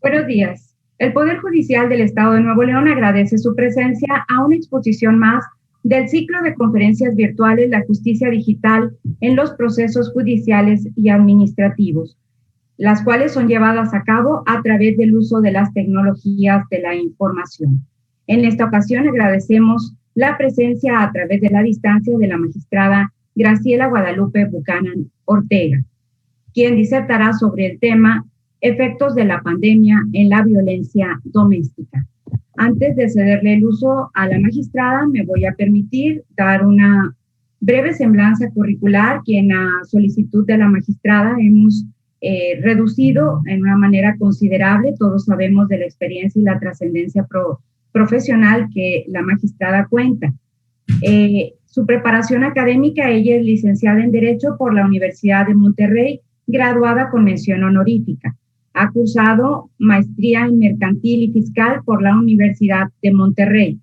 Buenos días. El Poder Judicial del Estado de Nuevo León agradece su presencia a una exposición más del ciclo de conferencias virtuales La Justicia Digital en los procesos judiciales y administrativos, las cuales son llevadas a cabo a través del uso de las tecnologías de la información. En esta ocasión agradecemos la presencia a través de la distancia de la magistrada Graciela Guadalupe Buchanan Ortega, quien disertará sobre el tema Efectos de la pandemia en la violencia doméstica. Antes de cederle el uso a la magistrada, me voy a permitir dar una breve semblanza curricular, que en la solicitud de la magistrada hemos reducido en una manera considerable. Todos sabemos de la experiencia y la trascendencia profesional que la magistrada cuenta. Su preparación académica: ella es licenciada en Derecho por la Universidad de Monterrey, graduada con mención honorífica. Ha cursado maestría en Mercantil y Fiscal por la Universidad de Monterrey.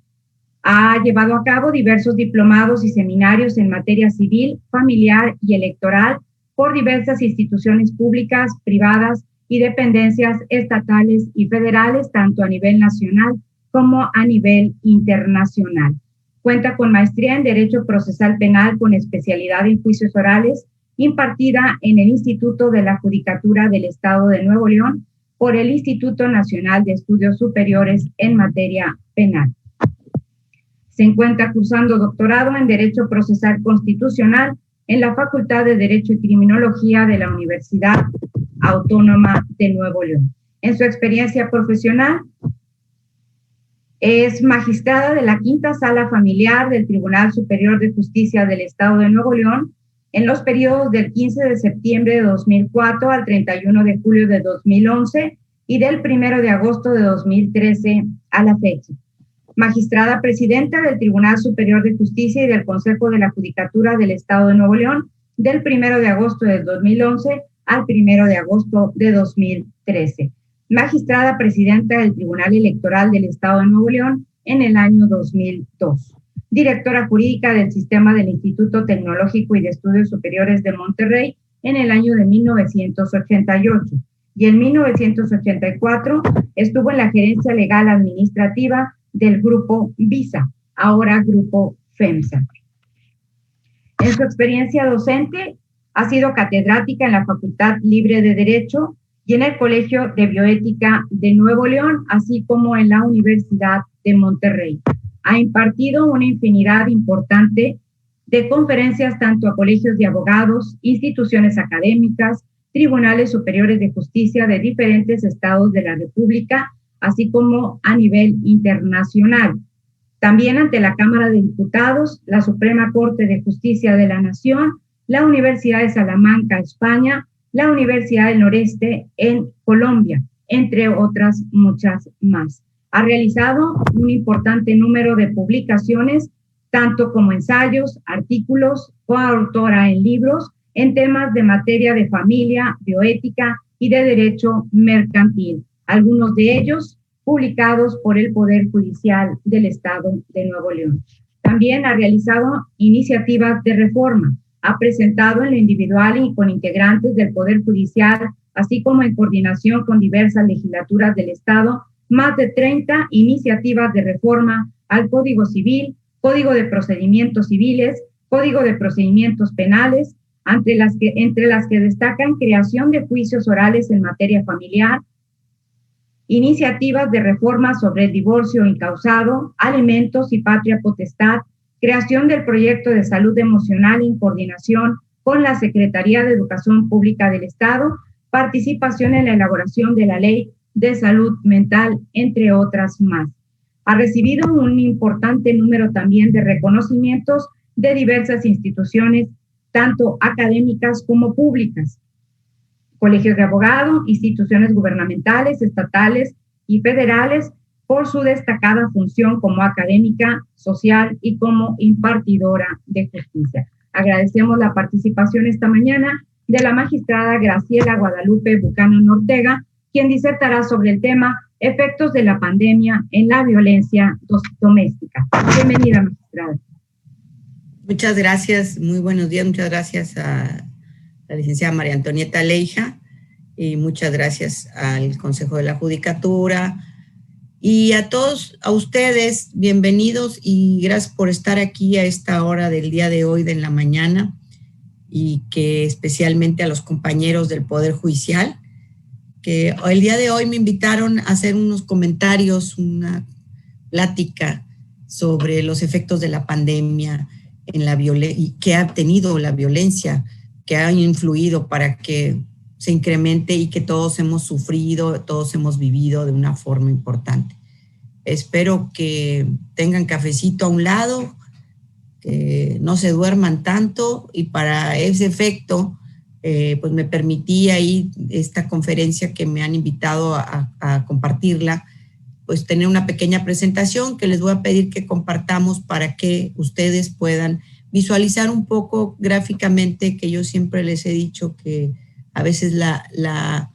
Ha llevado a cabo diversos diplomados y seminarios en materia civil, familiar y electoral por diversas instituciones públicas, privadas y dependencias estatales y federales, tanto a nivel nacional como a nivel internacional. Cuenta con maestría en Derecho Procesal Penal con especialidad en Juicios Orales, impartida en el Instituto de la Judicatura del Estado de Nuevo León por el Instituto Nacional de Estudios Superiores en materia penal. Se encuentra cursando doctorado en Derecho Procesal Constitucional en la Facultad de Derecho y Criminología de la Universidad Autónoma de Nuevo León. En su experiencia profesional, es magistrada de la Quinta Sala Familiar del Tribunal Superior de Justicia del Estado de Nuevo León en los periodos del 15 de septiembre de 2004 al 31 de julio de 2011 y del 1 de agosto de 2013 a la fecha. Magistrada presidenta del Tribunal Superior de Justicia y del Consejo de la Judicatura del Estado de Nuevo León del 1 de agosto de 2011 al 1 de agosto de 2013. Magistrada presidenta del Tribunal Electoral del Estado de Nuevo León en el año 2002. Directora jurídica del Sistema del Instituto Tecnológico y de Estudios Superiores de Monterrey en el año de 1988. Y en 1984 estuvo en la gerencia legal administrativa del Grupo Visa, ahora Grupo FEMSA. En su experiencia docente, ha sido catedrática en la Facultad Libre de Derecho y en el Colegio de Bioética de Nuevo León, así como en la Universidad de Monterrey. Ha impartido una infinidad importante de conferencias tanto a colegios de abogados, instituciones académicas, tribunales superiores de justicia de diferentes estados de la República, así como a nivel internacional. También ante la Cámara de Diputados, la Suprema Corte de Justicia de la Nación, la Universidad de Salamanca, España, la Universidad del Noreste en Colombia, entre otras muchas más. Ha realizado un importante número de publicaciones, tanto como ensayos, artículos, coautora en libros, en temas de materia de familia, bioética y de derecho mercantil, algunos de ellos publicados por el Poder Judicial del Estado de Nuevo León. También ha realizado iniciativas de reforma, ha presentado en lo individual y con integrantes del Poder Judicial, así como en coordinación con diversas legislaturas del Estado, más de 30 iniciativas de reforma al Código Civil, Código de Procedimientos Civiles, Código de Procedimientos Penales, entre las que destacan creación de juicios orales en materia familiar, iniciativas de reforma sobre el divorcio incausado, alimentos y patria potestad, creación del proyecto de salud emocional en coordinación con la Secretaría de Educación Pública del Estado, participación en la elaboración de la Ley de Salud Mental, entre otras más. Ha recibido un importante número también de reconocimientos de diversas instituciones, tanto académicas como públicas, colegios de abogados, instituciones gubernamentales, estatales y federales, por su destacada función como académica, social y como impartidora de justicia. Agradecemos la participación esta mañana de la magistrada Graciela Guadalupe Buchanan Ortega, quien disertará sobre el tema Efectos de la pandemia en la violencia doméstica. Bienvenida, magistrada. Muchas gracias, muy buenos días, muchas gracias a la licenciada María Antonieta Leija y muchas gracias al Consejo de la Judicatura y a todos, a ustedes, bienvenidos y gracias por estar aquí a esta hora del día de hoy de la mañana, y que especialmente a los compañeros del Poder Judicial, que el día de hoy me invitaron a hacer unos comentarios, una plática sobre los efectos de la pandemia en la y que ha tenido la violencia, que ha influido para que se incremente y que todos hemos sufrido, todos hemos vivido de una forma importante. Espero que tengan cafecito a un lado, que no se duerman tanto, y para ese efecto, pues me permití ahí esta conferencia que me han invitado a compartirla, pues tener una pequeña presentación que les voy a pedir que compartamos para que ustedes puedan visualizar un poco gráficamente, que yo siempre les he dicho que a veces la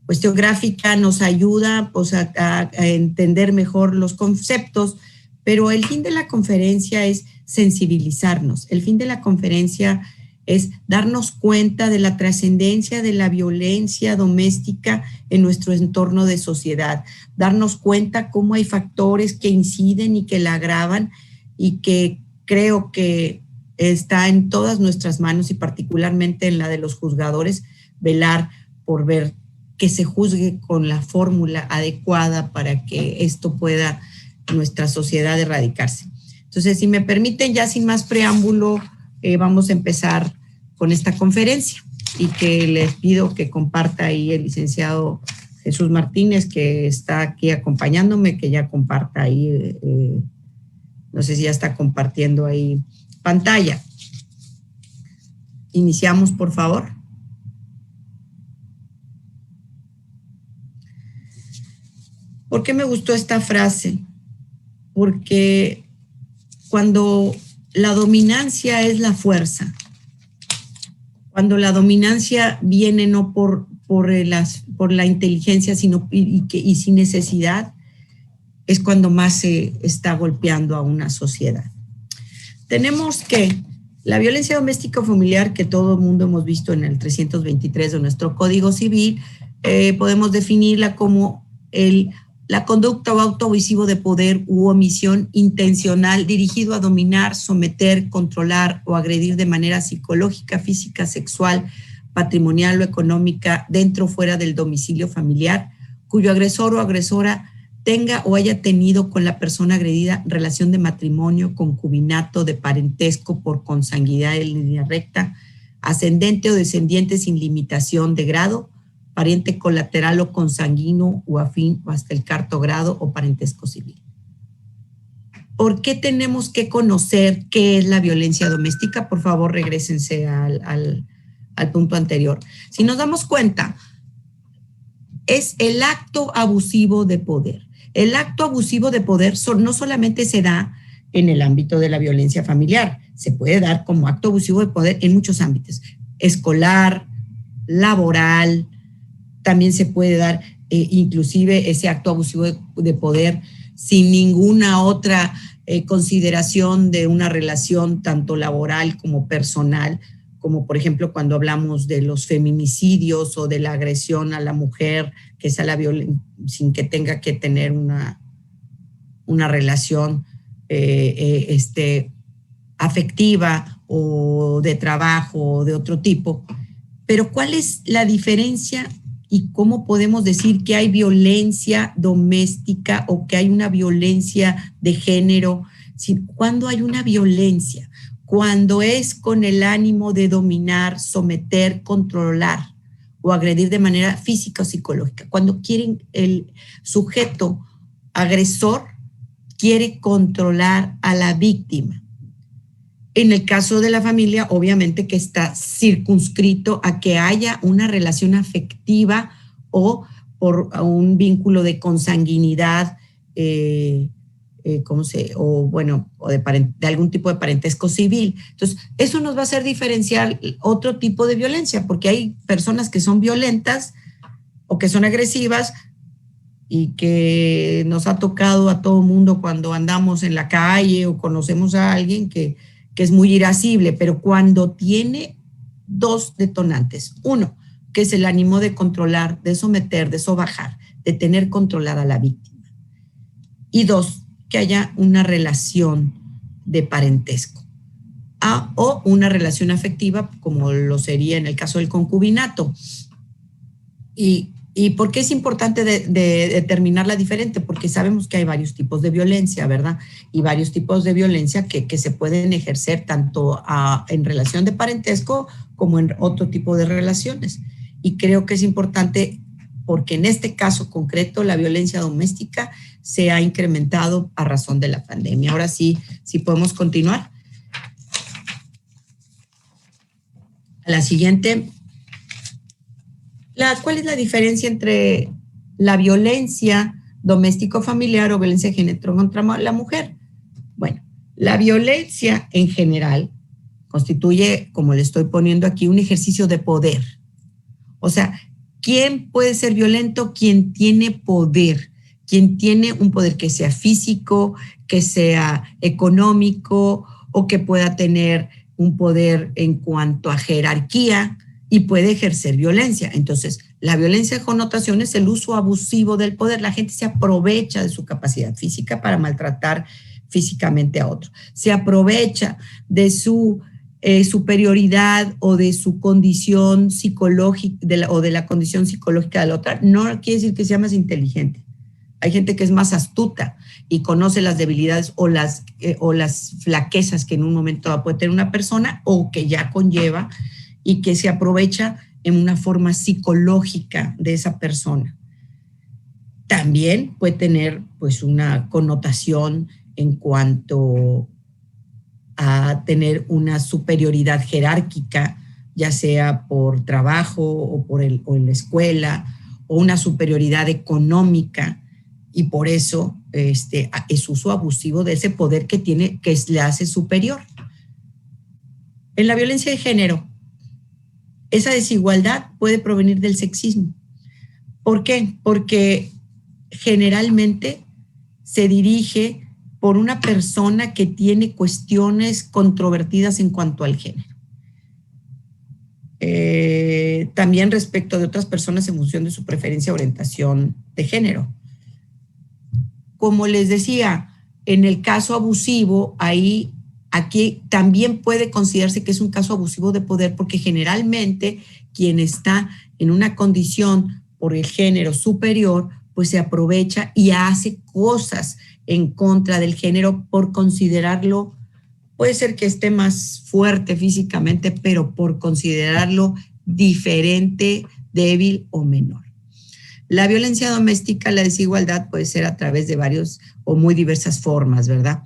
cuestión gráfica nos ayuda pues, a entender mejor los conceptos, pero el fin de la conferencia es sensibilizarnos. El fin de la conferencia es darnos cuenta de la trascendencia de la violencia doméstica en nuestro entorno de sociedad, darnos cuenta cómo hay factores que inciden y que la agravan, y que creo que está en todas nuestras manos y particularmente en la de los juzgadores, velar por ver que se juzgue con la fórmula adecuada para que esto pueda en nuestra sociedad erradicarse. Entonces, si me permiten, ya sin más preámbulo, vamos a empezar con esta conferencia, y que les pido que comparta ahí el licenciado Jesús Martínez, que está aquí acompañándome, que ya comparta ahí, no sé si ya está compartiendo ahí pantalla. Iniciamos, por favor. ¿Por qué me gustó esta frase? Porque cuando la dominancia es la fuerza, cuando la dominancia viene no por la inteligencia, sino y sin necesidad, es cuando más se está golpeando a una sociedad. Tenemos que la violencia doméstica o familiar, que todo el mundo hemos visto en el 323 de nuestro Código Civil, podemos definirla como la conducta o acto abusivo de poder u omisión intencional dirigido a dominar, someter, controlar o agredir de manera psicológica, física, sexual, patrimonial o económica dentro o fuera del domicilio familiar, cuyo agresor o agresora tenga o haya tenido con la persona agredida relación de matrimonio, concubinato, de parentesco por consanguinidad en línea recta, ascendente o descendiente sin limitación de grado, pariente colateral o consanguíneo o afín o hasta el cuarto grado o parentesco civil. ¿Por qué tenemos que conocer qué es la violencia doméstica? Por favor, regrésense al punto anterior. Si nos damos cuenta, es el acto abusivo de poder. El acto abusivo de poder no solamente se da en el ámbito de la violencia familiar, se puede dar como acto abusivo de poder en muchos ámbitos, escolar, laboral. También se puede dar inclusive ese acto abusivo de poder sin ninguna otra consideración de una relación tanto laboral como personal, como por ejemplo cuando hablamos de los feminicidios o de la agresión a la mujer, que es a la violencia sin que tenga que tener una relación afectiva o de trabajo o de otro tipo. Pero ¿cuál es la diferencia y cómo podemos decir que hay violencia doméstica o que hay una violencia de género? ¿Cuándo hay una violencia? Cuando es con el ánimo de dominar, someter, controlar o agredir de manera física o psicológica. Cuando el sujeto agresor quiere controlar a la víctima. En el caso de la familia, obviamente que está circunscrito a que haya una relación afectiva o por un vínculo de consanguinidad, de algún tipo de parentesco civil. Entonces, eso nos va a hacer diferenciar otro tipo de violencia, porque hay personas que son violentas o que son agresivas y que nos ha tocado a todo mundo cuando andamos en la calle o conocemos a alguien que es muy irascible, pero cuando tiene dos detonantes. Uno, que es el ánimo de controlar, de someter, de sobajar, de tener controlada a la víctima. Y 2, que haya una relación de parentesco o una relación afectiva, como lo sería en el caso del concubinato. ¿Y por qué es importante determinarla diferente? Porque sabemos que hay varios tipos de violencia, ¿verdad? Y varios tipos de violencia que se pueden ejercer tanto en relación de parentesco como en otro tipo de relaciones. Y creo que es importante porque en este caso concreto la violencia doméstica se ha incrementado a razón de la pandemia. Ahora sí podemos continuar. A la siguiente. ¿Cuál es la diferencia entre la violencia doméstico-familiar o violencia de género contra la mujer? Bueno, la violencia en general constituye, como le estoy poniendo aquí, un ejercicio de poder. O sea, ¿quién puede ser violento? Quien tiene poder, quien tiene un poder que sea físico, que sea económico o que pueda tener un poder en cuanto a jerarquía y puede ejercer violencia. Entonces, la violencia de connotación es el uso abusivo del poder. La gente se aprovecha de su capacidad física para maltratar físicamente a otro. Se aprovecha de su superioridad o de su condición psicológica o de la condición psicológica de la otra. No quiere decir que sea más inteligente. Hay gente que es más astuta y conoce las debilidades o las flaquezas que en un momento puede tener una persona o que ya conlleva y que se aprovecha en una forma psicológica de esa persona. También puede tener pues una connotación en cuanto a tener una superioridad jerárquica, ya sea por trabajo o en la escuela, o una superioridad económica, y por eso es uso abusivo de ese poder que tiene, que le hace superior. En la violencia de género, esa desigualdad puede provenir del sexismo. ¿Por qué? Porque generalmente se dirige por una persona que tiene cuestiones controvertidas en cuanto al género. También respecto de otras personas en función de su preferencia o orientación de género. Como les decía, en el caso abusivo, aquí también puede considerarse que es un caso abusivo de poder porque generalmente quien está en una condición por el género superior, pues se aprovecha y hace cosas en contra del género por considerarlo, puede ser que esté más fuerte físicamente, pero por considerarlo diferente, débil o menor. La violencia doméstica, la desigualdad puede ser a través de varios o muy diversas formas, ¿verdad?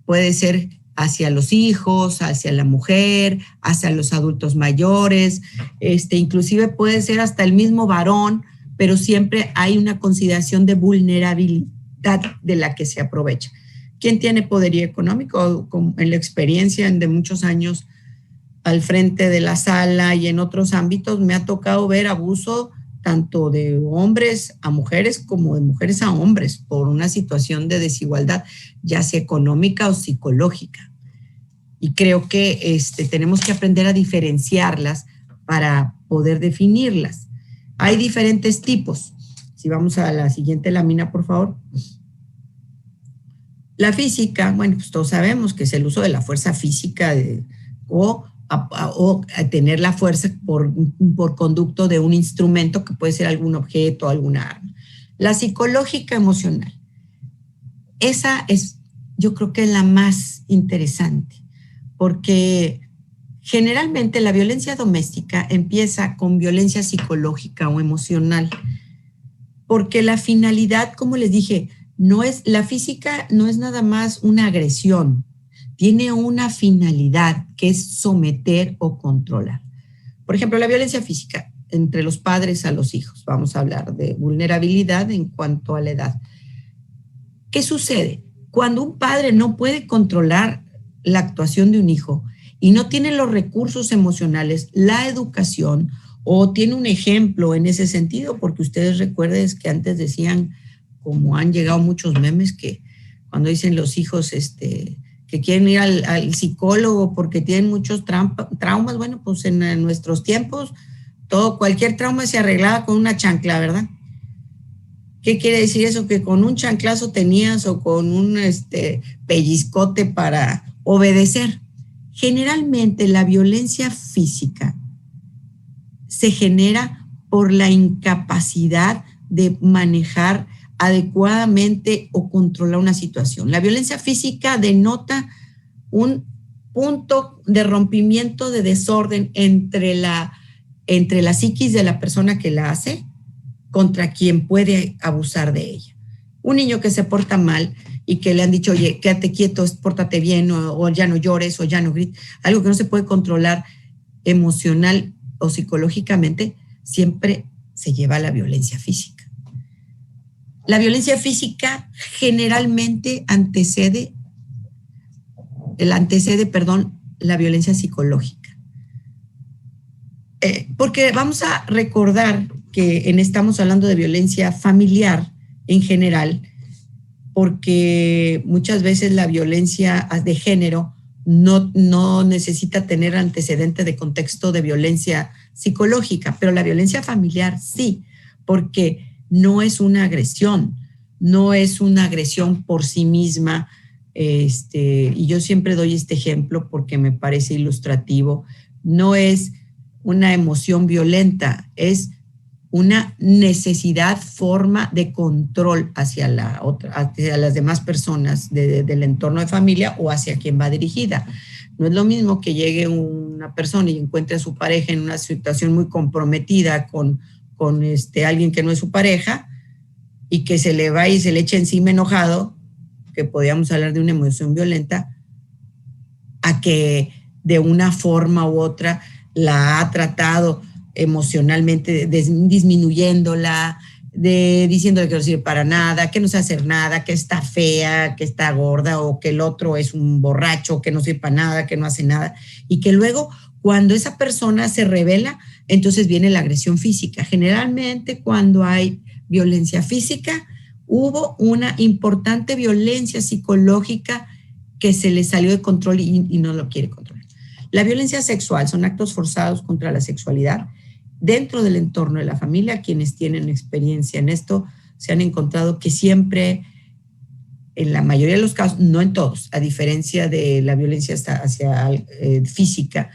Puede ser hacia los hijos, hacia la mujer, hacia los adultos mayores, inclusive puede ser hasta el mismo varón, pero siempre hay una consideración de vulnerabilidad de la que se aprovecha. ¿Quién tiene poderío económico? En la experiencia de muchos años al frente de la sala y en otros ámbitos me ha tocado ver abuso tanto de hombres a mujeres como de mujeres a hombres por una situación de desigualdad, ya sea económica o psicológica. Y creo que tenemos que aprender a diferenciarlas para poder definirlas. Hay diferentes tipos. Si vamos a la siguiente lámina, por favor. La física, bueno, pues todos sabemos que es el uso de la fuerza física o tener la fuerza por conducto de un instrumento que puede ser algún objeto, alguna arma. La psicológica emocional. Esa es, yo creo que es la más interesante, porque generalmente la violencia doméstica empieza con violencia psicológica o emocional, porque la finalidad, como les dije, la física no es nada más una agresión, tiene una finalidad que es someter o controlar. Por ejemplo, la violencia física entre los padres a los hijos. Vamos a hablar de vulnerabilidad en cuanto a la edad. ¿Qué sucede? Cuando un padre no puede controlar la actuación de un hijo y no tiene los recursos emocionales, la educación, o tiene un ejemplo en ese sentido, porque ustedes recuerden que antes decían, como han llegado muchos memes, que cuando dicen los hijos que quieren ir al psicólogo porque tienen muchos traumas, bueno, pues en nuestros tiempos cualquier trauma se arreglaba con una chancla, ¿verdad? ¿Qué quiere decir eso? Que con un chanclazo tenías o con un pellizcote para obedecer. Generalmente la violencia física se genera por la incapacidad de manejar adecuadamente o controlar una situación. La violencia física denota un punto de rompimiento, de desorden entre la psiquis de la persona que la hace contra quien puede abusar de ella. Un niño que se porta mal y que le han dicho, oye, quédate quieto, pórtate bien, o ya no llores, o ya no grites, algo que no se puede controlar emocional o psicológicamente, siempre se lleva a la violencia física. La violencia física generalmente antecede la violencia psicológica. Porque vamos a recordar que estamos hablando de violencia familiar en general, porque muchas veces la violencia de género no necesita tener antecedente de contexto de violencia psicológica, pero la violencia familiar sí, porque no es una agresión por sí misma. Y yo siempre doy este ejemplo porque me parece ilustrativo. No es una emoción violenta, es una necesidad, forma de control hacia las demás personas del entorno de familia o hacia quien va dirigida. No es lo mismo que llegue una persona y encuentre a su pareja en una situación muy comprometida con alguien que no es su pareja y que se le va y se le echa encima enojado, que podríamos hablar de una emoción violenta, a que de una forma u otra la ha tratado emocionalmente, disminuyéndola, diciéndole que no sirve para nada, que no sabe hacer nada, que está fea, que está gorda, o que el otro es un borracho, que no sirve para nada, que no hace nada, y que luego cuando esa persona se revela, entonces viene la agresión física. Generalmente cuando hay violencia física, hubo una importante violencia psicológica que se le salió de control y no lo quiere controlar. La violencia sexual son actos forzados contra la sexualidad. Dentro del entorno de la familia, quienes tienen experiencia en esto se han encontrado que siempre, en la mayoría de los casos, no en todos, a diferencia de la violencia física,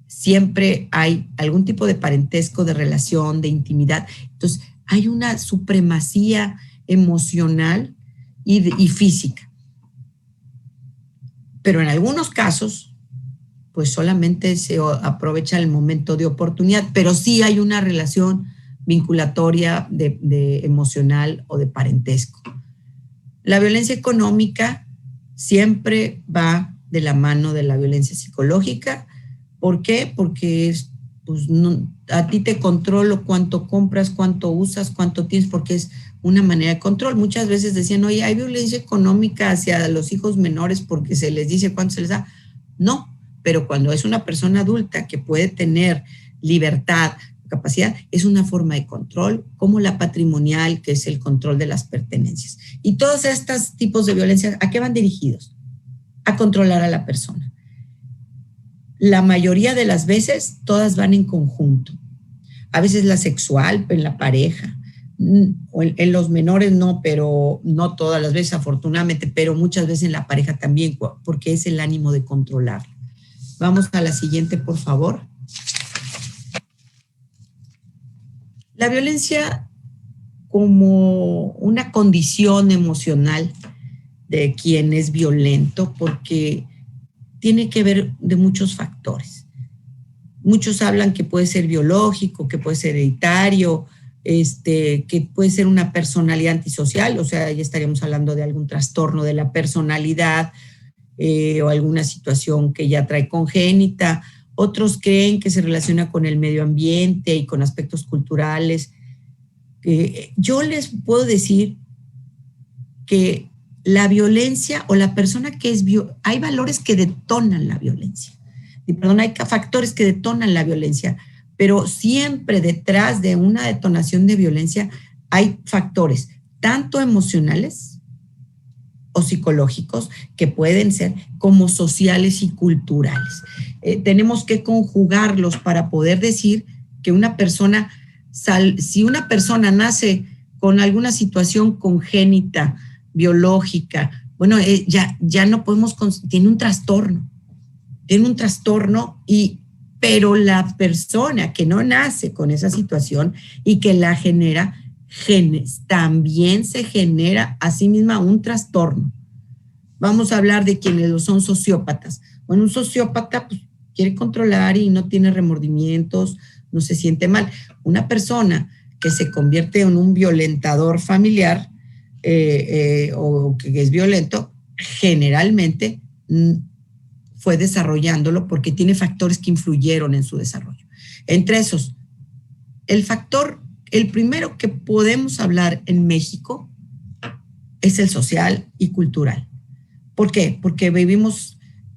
siempre hay algún tipo de parentesco, de relación, de intimidad. Entonces, hay una supremacía emocional y física. Pero en algunos casos, pues solamente se aprovecha el momento de oportunidad, pero sí hay una relación vinculatoria de emocional o de parentesco. La violencia económica siempre va de la mano de la violencia psicológica. ¿Por qué? Porque a ti te controlo cuánto compras, cuánto usas, cuánto tienes, porque es una manera de control. Muchas veces decían, oye, hay violencia económica hacia los hijos menores porque se les dice cuánto se les da. No, pero cuando es una persona adulta que puede tener libertad, capacidad, es una forma de control, como la patrimonial, que es el control de las pertenencias. Y todos estos tipos de violencia, ¿a qué van dirigidos? A controlar a la persona. La mayoría de las veces, todas van en conjunto. A veces la sexual, en la pareja, o en los menores no, pero no todas las veces, afortunadamente, pero muchas veces en la pareja también, porque es el ánimo de controlarla. Vamos a la siguiente, por favor. La violencia como una condición emocional de quien es violento, porque tiene que ver de muchos factores. Muchos hablan que puede ser biológico, que puede ser hereditario, que puede ser una personalidad antisocial, o sea, ya estaríamos hablando de algún trastorno de la personalidad, o alguna situación que ya trae congénita. Otros creen que se relaciona con el medio ambiente y con aspectos culturales. Yo les puedo decir que la violencia o la persona que es hay valores que detonan la violencia. Hay factores que detonan la violencia, pero siempre detrás de una detonación de violencia hay factores tanto emocionales o psicológicos, que pueden ser como sociales y culturales. Tenemos que conjugarlos para poder decir que una persona, si una persona nace con alguna situación congénita, biológica, bueno, ya no podemos, tiene un trastorno, pero la persona que no nace con esa situación y que la genera, también se genera a sí misma un trastorno. Vamos a hablar de quienes son sociópatas. Bueno, un sociópata pues, quiere controlar y no tiene remordimientos, no se siente mal. Una persona que se convierte en un violentador familiar o que es violento, generalmente fue desarrollándolo porque tiene factores que influyeron en su desarrollo. Entre esos, el primero que podemos hablar en México es el social y cultural. ¿Por qué? Porque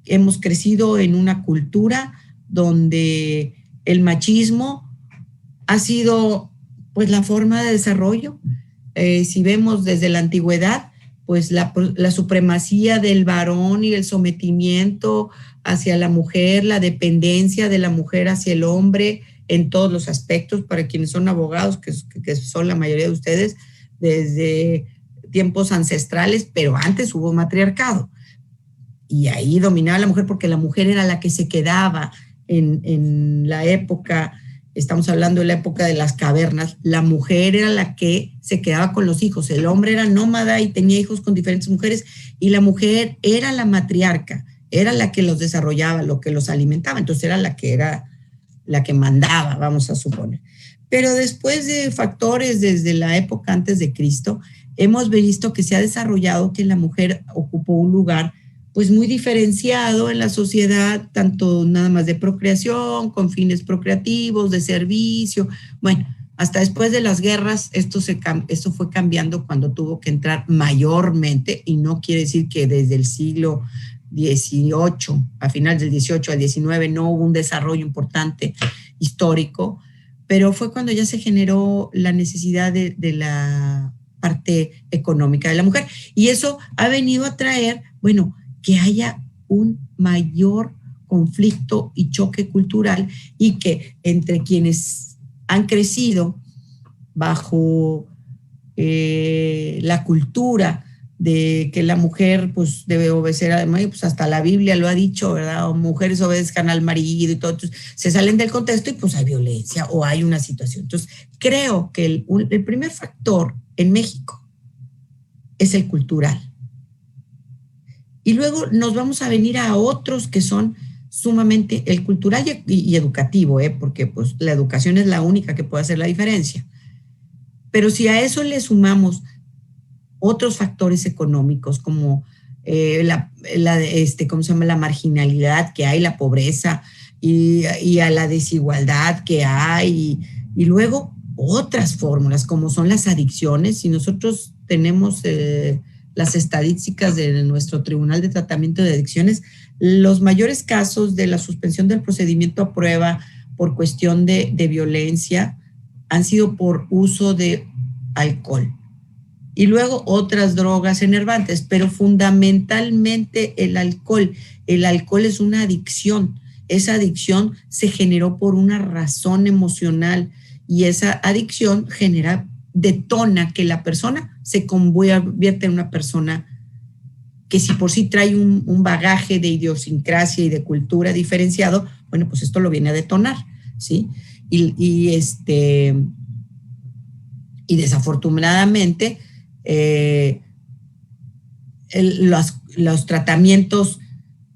hemos crecido en una cultura donde el machismo ha sido pues la forma de desarrollo. Si vemos desde la antigüedad, pues la supremacía del varón y el sometimiento hacia la mujer, la dependencia de la mujer hacia el hombre en todos los aspectos, para quienes son abogados, que son la mayoría de ustedes, desde tiempos ancestrales, pero antes hubo matriarcado. Y ahí dominaba la mujer porque la mujer era la que se quedaba en la época, estamos hablando de la época de las cavernas, la mujer era la que se quedaba con los hijos, el hombre era nómada y tenía hijos con diferentes mujeres y la mujer era la matriarca, era la que los desarrollaba, lo que los alimentaba, entonces era la que mandaba, vamos a suponer. Pero después de factores desde la época antes de Cristo, hemos visto que se ha desarrollado que la mujer ocupó un lugar pues muy diferenciado en la sociedad, tanto nada más de procreación, con fines procreativos, de servicio. Bueno, hasta después de las guerras esto fue cambiando cuando tuvo que entrar mayormente, y no quiere decir que desde el siglo XVIII, a finales del XVIII al XIX, no hubo un desarrollo importante histórico, pero fue cuando ya se generó la necesidad de la parte económica de la mujer. Y eso ha venido a traer, bueno, que haya un mayor conflicto y choque cultural y que entre quienes han crecido bajo la cultura de que la mujer pues debe obedecer, además, pues hasta la Biblia lo ha dicho, ¿verdad? O mujeres obedezcan al marido y todo, entonces, se salen del contexto y pues hay violencia o hay una situación. Entonces, creo que el primer factor en México es el cultural. Y luego nos vamos a venir a otros que son sumamente el cultural y educativo, porque pues la educación es la única que puede hacer la diferencia. Pero si a eso le sumamos otros factores económicos como ¿cómo se llama? La marginalidad que hay, la pobreza y a la desigualdad que hay, y luego otras fórmulas como son las adicciones. Si nosotros tenemos las estadísticas de nuestro Tribunal de Tratamiento de Adicciones, los mayores casos de la suspensión del procedimiento a prueba por cuestión de violencia han sido por uso de alcohol y luego otras drogas enervantes, pero fundamentalmente el alcohol. El alcohol es una adicción. Esa adicción se generó por una razón emocional y esa adicción detona que la persona se convierte en una persona que si por sí trae un bagaje de idiosincrasia y de cultura diferenciado, bueno, pues esto lo viene a detonar, ¿sí? Y desafortunadamente los tratamientos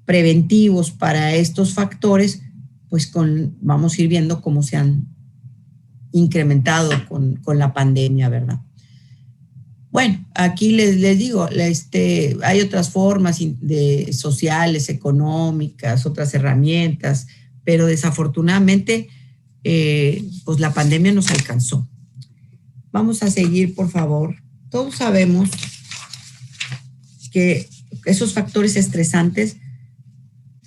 preventivos para estos factores, pues vamos a ir viendo cómo se han incrementado con la pandemia, ¿verdad? Bueno, aquí les digo, hay otras formas sociales, económicas, otras herramientas, pero desafortunadamente, pues la pandemia nos alcanzó. Vamos a seguir, por favor. Todos sabemos que esos factores estresantes,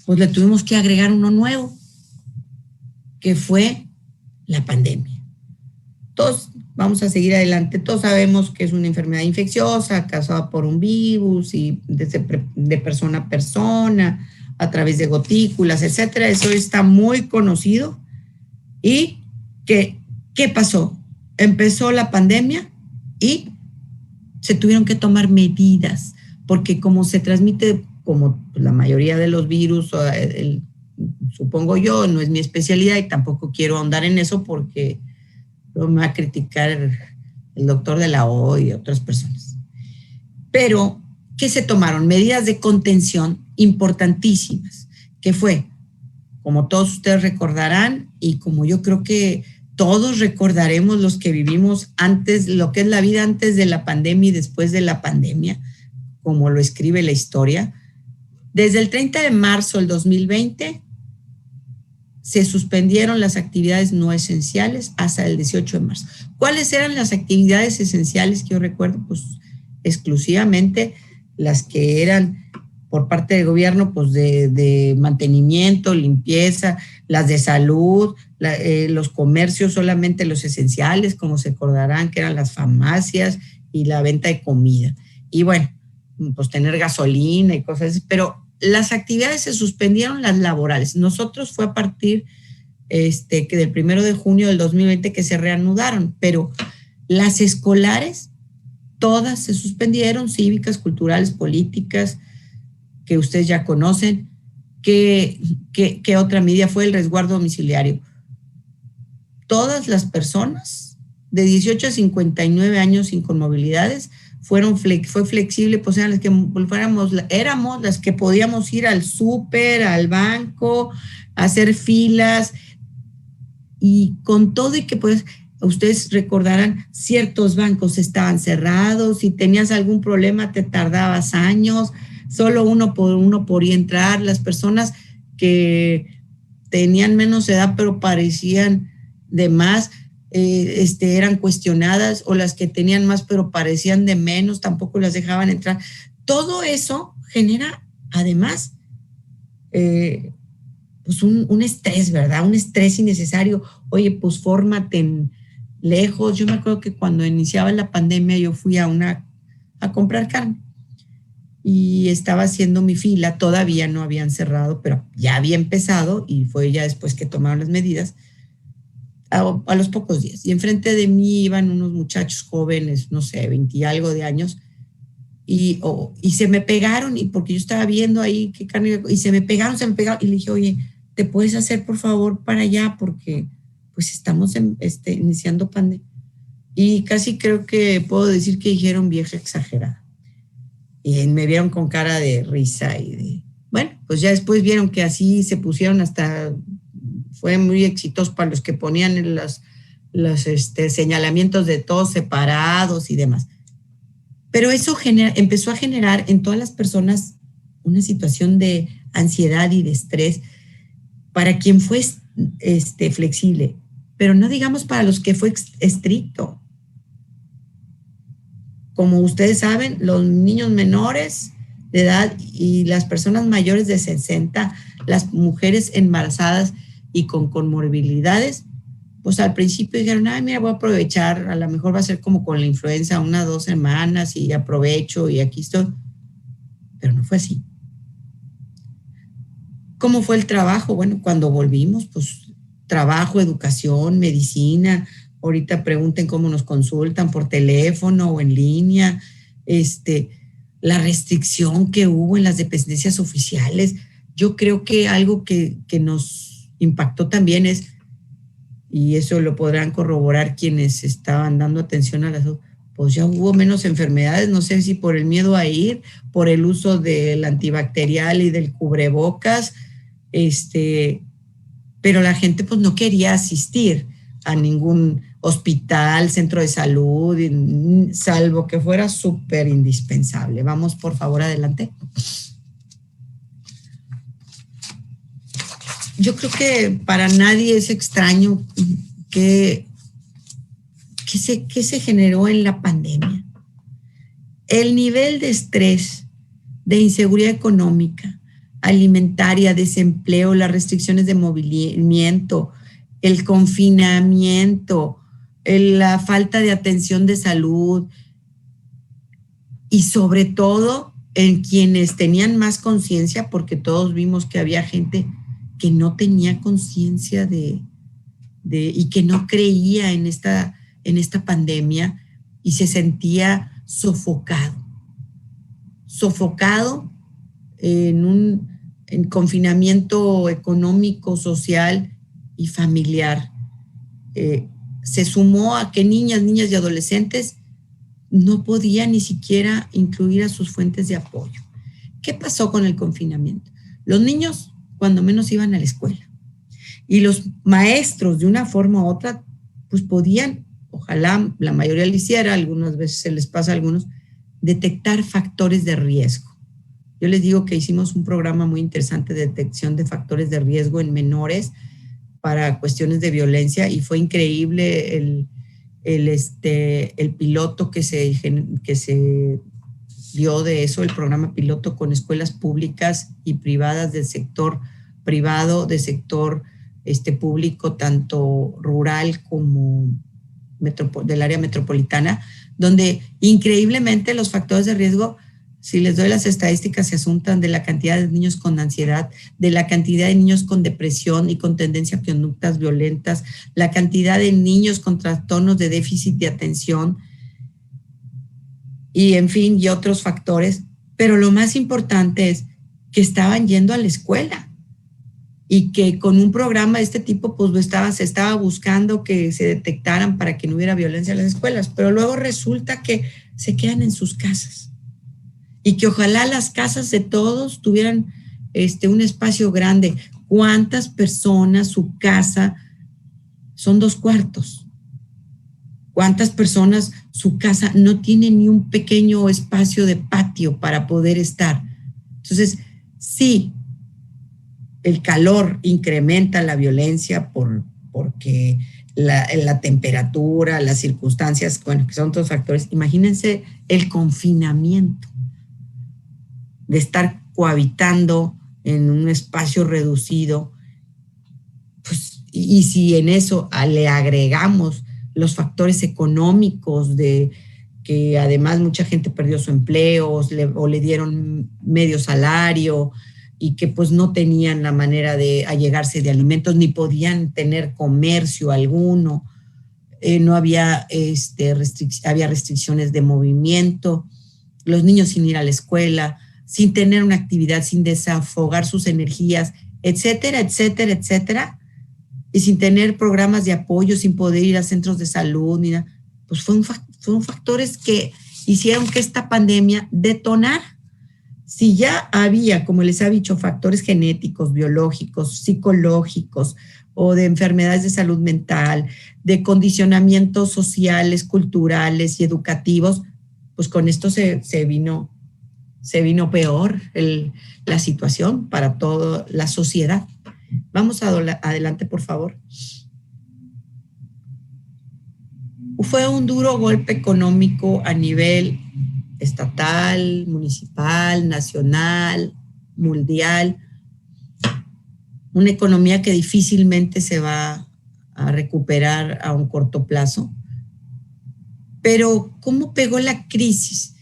pues le tuvimos que agregar uno nuevo, que fue la pandemia. Todos vamos a seguir adelante. Todos sabemos que es una enfermedad infecciosa causada por un virus y de persona a persona, a través de gotículas, etcétera. Eso está muy conocido y ¿Qué pasó? Empezó la pandemia y se tuvieron que tomar medidas, porque como se transmite, como la mayoría de los virus, supongo yo, no es mi especialidad y tampoco quiero ahondar en eso porque luego me va a criticar el doctor de la O y otras personas. Pero, ¿qué se tomaron? Medidas de contención importantísimas, que fue, como todos ustedes recordarán, y como yo creo que todos recordaremos los que vivimos antes, lo que es la vida antes de la pandemia y después de la pandemia, como lo escribe la historia. Desde el 30 de marzo del 2020 se suspendieron las actividades no esenciales hasta el 18 de marzo. ¿Cuáles eran las actividades esenciales que yo recuerdo? Pues exclusivamente las que eran por parte del gobierno, pues de mantenimiento, limpieza, las de salud, los comercios, solamente los esenciales, como se acordarán, que eran las farmacias y la venta de comida. Y bueno, pues tener gasolina y cosas así, pero las actividades se suspendieron, las laborales. Nosotros fue a partir que del 1 de junio del 2020 que se reanudaron, pero las escolares todas se suspendieron, cívicas, culturales, políticas, que ustedes ya conocen. ¿Qué otra medida fue? El resguardo domiciliario. Todas las personas de 18 a 59 años sin comorbilidades fue flexible, pues eran las que éramos las que podíamos ir al súper, al banco, hacer filas, y con todo y que pues ustedes recordarán, ciertos bancos estaban cerrados, si tenías algún problema te tardabas años, solo uno podía entrar. Las personas que tenían menos edad pero parecían de más, eran cuestionadas, o las que tenían más pero parecían de menos, tampoco las dejaban entrar. Todo eso genera además pues un estrés, ¿verdad? Un estrés innecesario. Oye, pues fórmate lejos. Yo me acuerdo que cuando iniciaba la pandemia yo fui a comprar carne y estaba haciendo mi fila, todavía no habían cerrado, pero ya había empezado, y fue ya después que tomaron las medidas, a los pocos días. Y enfrente de mí iban unos muchachos jóvenes, no sé, 20 y algo de años, y se me pegaron, y porque yo estaba viendo ahí qué carne, y se me pegaron, y le dije, oye, ¿te puedes hacer por favor para allá? Porque pues estamos iniciando pandemia. Y casi creo que puedo decir que dijeron vieja exagerada. Y me vieron con cara de risa bueno, pues ya después vieron que así se pusieron, hasta fue muy exitoso para los que ponían los señalamientos de todos separados y demás. Pero eso empezó a generar en todas las personas una situación de ansiedad y de estrés para quien fue flexible, pero no digamos para los que fue estricto. Como ustedes saben, los niños menores de edad y las personas mayores de 60, las mujeres embarazadas y con comorbilidades, pues al principio dijeron, ay, mira, voy a aprovechar, a lo mejor va a ser como con la influenza, 1 o 2 semanas y aprovecho y aquí estoy. Pero no fue así. ¿Cómo fue el trabajo? Bueno, cuando volvimos, pues trabajo, educación, medicina. Ahorita pregunten cómo nos consultan, por teléfono o en línea. La restricción que hubo en las dependencias oficiales. Yo creo que algo que nos impactó también es, y eso lo podrán corroborar quienes estaban dando atención a la salud, pues ya hubo menos enfermedades, no sé si por el miedo a ir, por el uso del antibacterial y del cubrebocas, pero la gente pues no quería asistir a ningún hospital, centro de salud, salvo que fuera súper indispensable. Vamos, por favor, adelante. Yo creo que para nadie es extraño que se generó en la pandemia. El nivel de estrés, de inseguridad económica, alimentaria, desempleo, las restricciones de movimiento, el confinamiento, la falta de atención de salud, y sobre todo en quienes tenían más conciencia, porque todos vimos que había gente que no tenía conciencia de y que no creía en esta pandemia y se sentía sofocado en confinamiento económico, social y familiar. Se sumó a que niñas y adolescentes no podían ni siquiera incluir a sus fuentes de apoyo. ¿Qué pasó con el confinamiento? Los niños, cuando menos, iban a la escuela. Y los maestros, de una forma u otra, pues podían, ojalá la mayoría lo hiciera, algunas veces se les pasa a algunos, detectar factores de riesgo. Yo les digo que hicimos un programa muy interesante de detección de factores de riesgo en menores para cuestiones de violencia, y fue increíble el piloto que se dio de eso, el programa piloto con escuelas públicas y privadas del sector privado, del sector público, tanto rural como del área metropolitana, donde increíblemente los factores de riesgo, si les doy las estadísticas, se asuntan de la cantidad de niños con ansiedad, de la cantidad de niños con depresión y con tendencia a conductas violentas, la cantidad de niños con trastornos de déficit de atención y, en fin, y otros factores. Pero lo más importante es que estaban yendo a la escuela y que con un programa de este tipo pues se estaba buscando que se detectaran para que no hubiera violencia en las escuelas, pero luego resulta que se quedan en sus casas. Y que ojalá las casas de todos tuvieran un espacio grande. ¿Cuántas personas su casa son 2 cuartos? ¿Cuántas personas su casa no tiene ni un pequeño espacio de patio para poder estar? Entonces, sí, el calor incrementa la violencia porque la temperatura, las circunstancias, bueno, que son otros factores. Imagínense el confinamiento, de estar cohabitando en un espacio reducido, pues, y si en eso le agregamos los factores económicos de que además mucha gente perdió su empleo o le dieron medio salario y que pues no tenían la manera de allegarse de alimentos ni podían tener comercio alguno, no había, había restricciones de movimiento, los niños sin ir a la escuela, sin tener una actividad, sin desafogar sus energías, etcétera, etcétera, etcétera, y sin tener programas de apoyo, sin poder ir a centros de salud, ni nada, pues fueron factores que hicieron que esta pandemia detonara. Si ya había, como les he dicho, factores genéticos, biológicos, psicológicos o de enfermedades de salud mental, de condicionamientos sociales, culturales y educativos, pues con esto se vino peor la situación para toda la sociedad. Vamos adelante, por favor. Fue un duro golpe económico a nivel estatal, municipal, nacional, mundial. Una economía que difícilmente se va a recuperar a un corto plazo. Pero, ¿cómo pegó la crisis?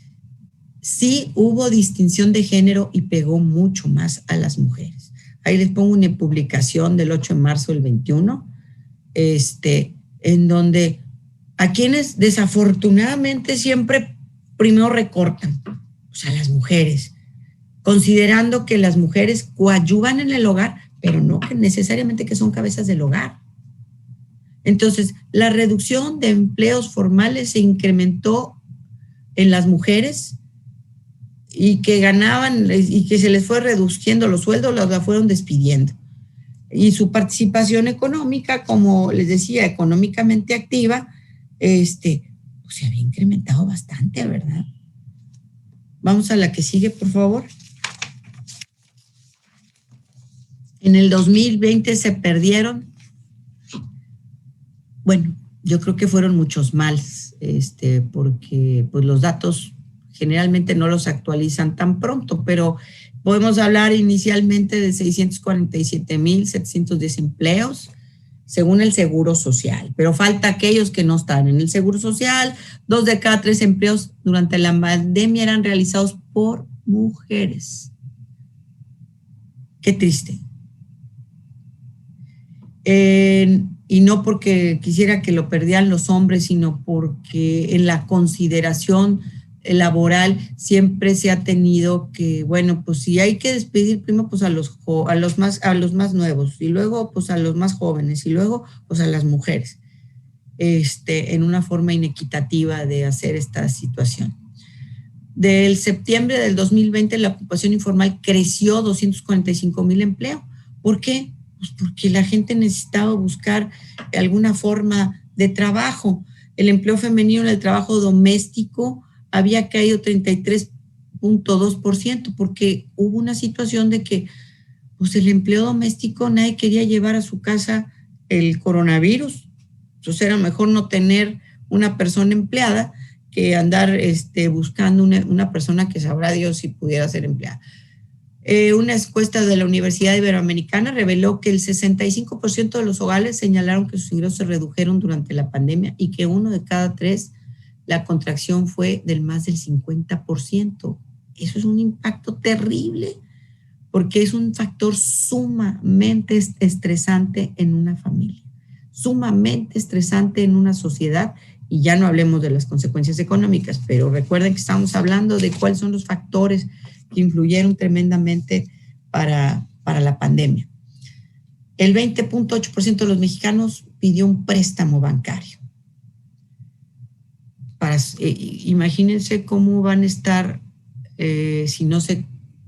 Sí hubo distinción de género y pegó mucho más a las mujeres. Ahí les pongo una publicación del 8 de marzo del 21, en donde a quienes desafortunadamente siempre primero recortan, pues a las mujeres, considerando que las mujeres coadyuvan en el hogar, pero no que necesariamente que son cabezas del hogar. Entonces, la reducción de empleos formales se incrementó en las mujeres y que ganaban y que se les fue reduciendo los sueldos, la fueron despidiendo. Y su participación económica, como les decía, económicamente activa, pues se había incrementado bastante, ¿verdad? Vamos a la que sigue, por favor. En el 2020 se perdieron, bueno, yo creo que fueron muchos más, porque pues los datos generalmente no los actualizan tan pronto, pero podemos hablar inicialmente de 647,710 empleos, según el Seguro Social, pero falta aquellos que no están en el Seguro Social. 2 de cada 3 empleos durante la pandemia eran realizados por mujeres. Qué triste. y no porque quisiera que lo perdieran los hombres, sino porque en la consideración laboral siempre se ha tenido que, bueno, pues si hay que despedir primero pues a los más nuevos, y luego pues a los más jóvenes, y luego pues a las mujeres, en una forma inequitativa de hacer esta situación. Del septiembre del 2020 la ocupación informal creció 245,000 empleos. ¿Por qué? Pues porque la gente necesitaba buscar alguna forma de trabajo. El empleo femenino en el trabajo doméstico había caído 33.2%, porque hubo una situación de que pues el empleo doméstico nadie quería llevar a su casa el coronavirus. Entonces era mejor no tener una persona empleada que andar buscando una persona que sabrá Dios si pudiera ser empleada. Una encuesta de la Universidad Iberoamericana reveló que el 65% de los hogares señalaron que sus ingresos se redujeron durante la pandemia y que 1 de cada 3, la contracción fue del más del 50%. Eso es un impacto terrible porque es un factor sumamente estresante en una familia, sumamente estresante en una sociedad. Y ya no hablemos de las consecuencias económicas, pero recuerden que estamos hablando de cuáles son los factores que influyeron tremendamente para la pandemia. El 20.8% de los mexicanos pidió un préstamo bancario. Imagínense cómo van a estar, si no se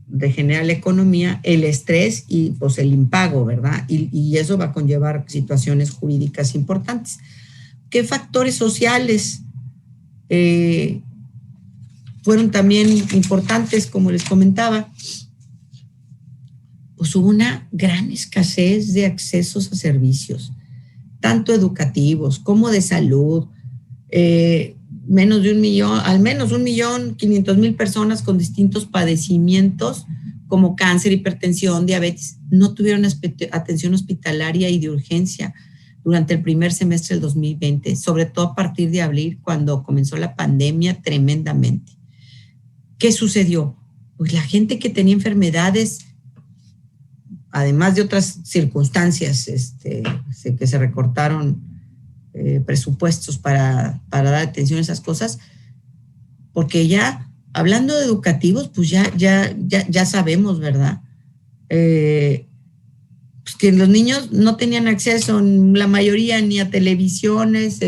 regenera la economía, el estrés y pues el impago, ¿verdad? Y eso va a conllevar situaciones jurídicas importantes. ¿Qué factores sociales fueron también importantes, como les comentaba? Pues hubo una gran escasez de accesos a servicios, tanto educativos como de salud. Al menos 1,500,000 personas con distintos padecimientos como cáncer, hipertensión, diabetes, no tuvieron atención hospitalaria y de urgencia durante el primer semestre del 2020, sobre todo a partir de abril, cuando comenzó la pandemia tremendamente. ¿Qué sucedió? Pues la gente que tenía enfermedades, además de otras circunstancias, que se recortaron presupuestos para dar atención a esas cosas, porque ya, hablando de educativos, pues ya sabemos, ¿verdad? Pues que los niños no tenían acceso, la mayoría, ni a televisiones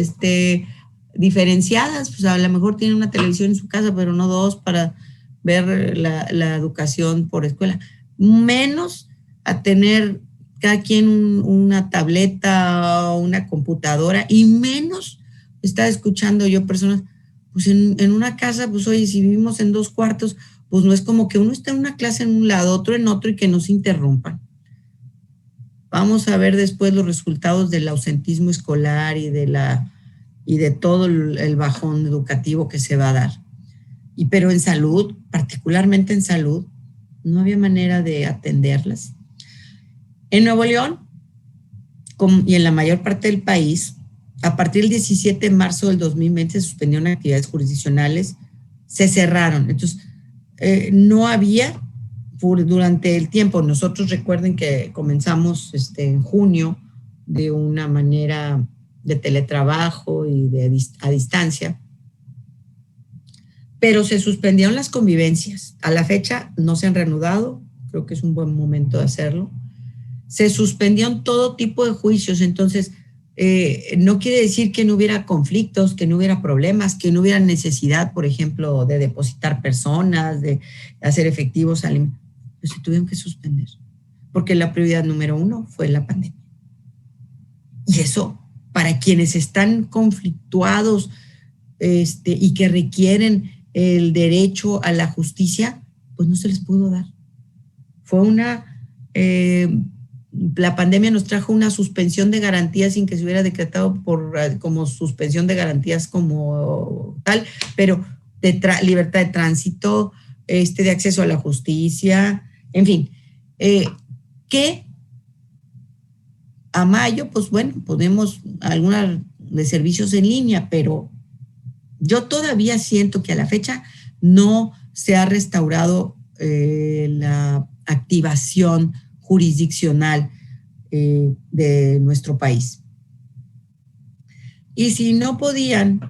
diferenciadas. Pues a lo mejor tienen una televisión en su casa, pero no dos para ver la educación por escuela. Menos a tener cada quien una tableta o una computadora, y menos estaba escuchando yo personas, pues en una casa, pues oye, si vivimos en 2 cuartos, pues no es como que uno está en una clase en un lado, otro en otro, y que no se interrumpan. Vamos a ver después los resultados del ausentismo escolar y de todo el bajón educativo que se va a dar. Pero en salud, particularmente en salud, no había manera de atenderlas. En Nuevo León y en la mayor parte del país, a partir del 17 de marzo del 2020 se suspendieron actividades jurisdiccionales, se cerraron. Entonces, no había durante el tiempo. Nosotros recuerden que comenzamos en junio de una manera de teletrabajo y a distancia, pero se suspendieron las convivencias. A la fecha no se han reanudado, creo que es un buen momento de hacerlo. Se suspendieron todo tipo de juicios, entonces no quiere decir que no hubiera conflictos, que no hubiera problemas, que no hubiera necesidad, por ejemplo, de depositar personas, de hacer efectivos alimentos. Pero se tuvieron que suspender, porque la prioridad número 1 fue la pandemia. Y eso, para quienes están conflictuados y que requieren el derecho a la justicia, pues no se les pudo dar. La pandemia nos trajo una suspensión de garantías sin que se hubiera decretado como suspensión de garantías como tal, pero de libertad de tránsito, de acceso a la justicia, en fin, que a mayo, pues bueno, podemos algunas de servicios en línea, pero yo todavía siento que a la fecha no se ha restaurado la activación jurisdiccional de nuestro país. Y si no podían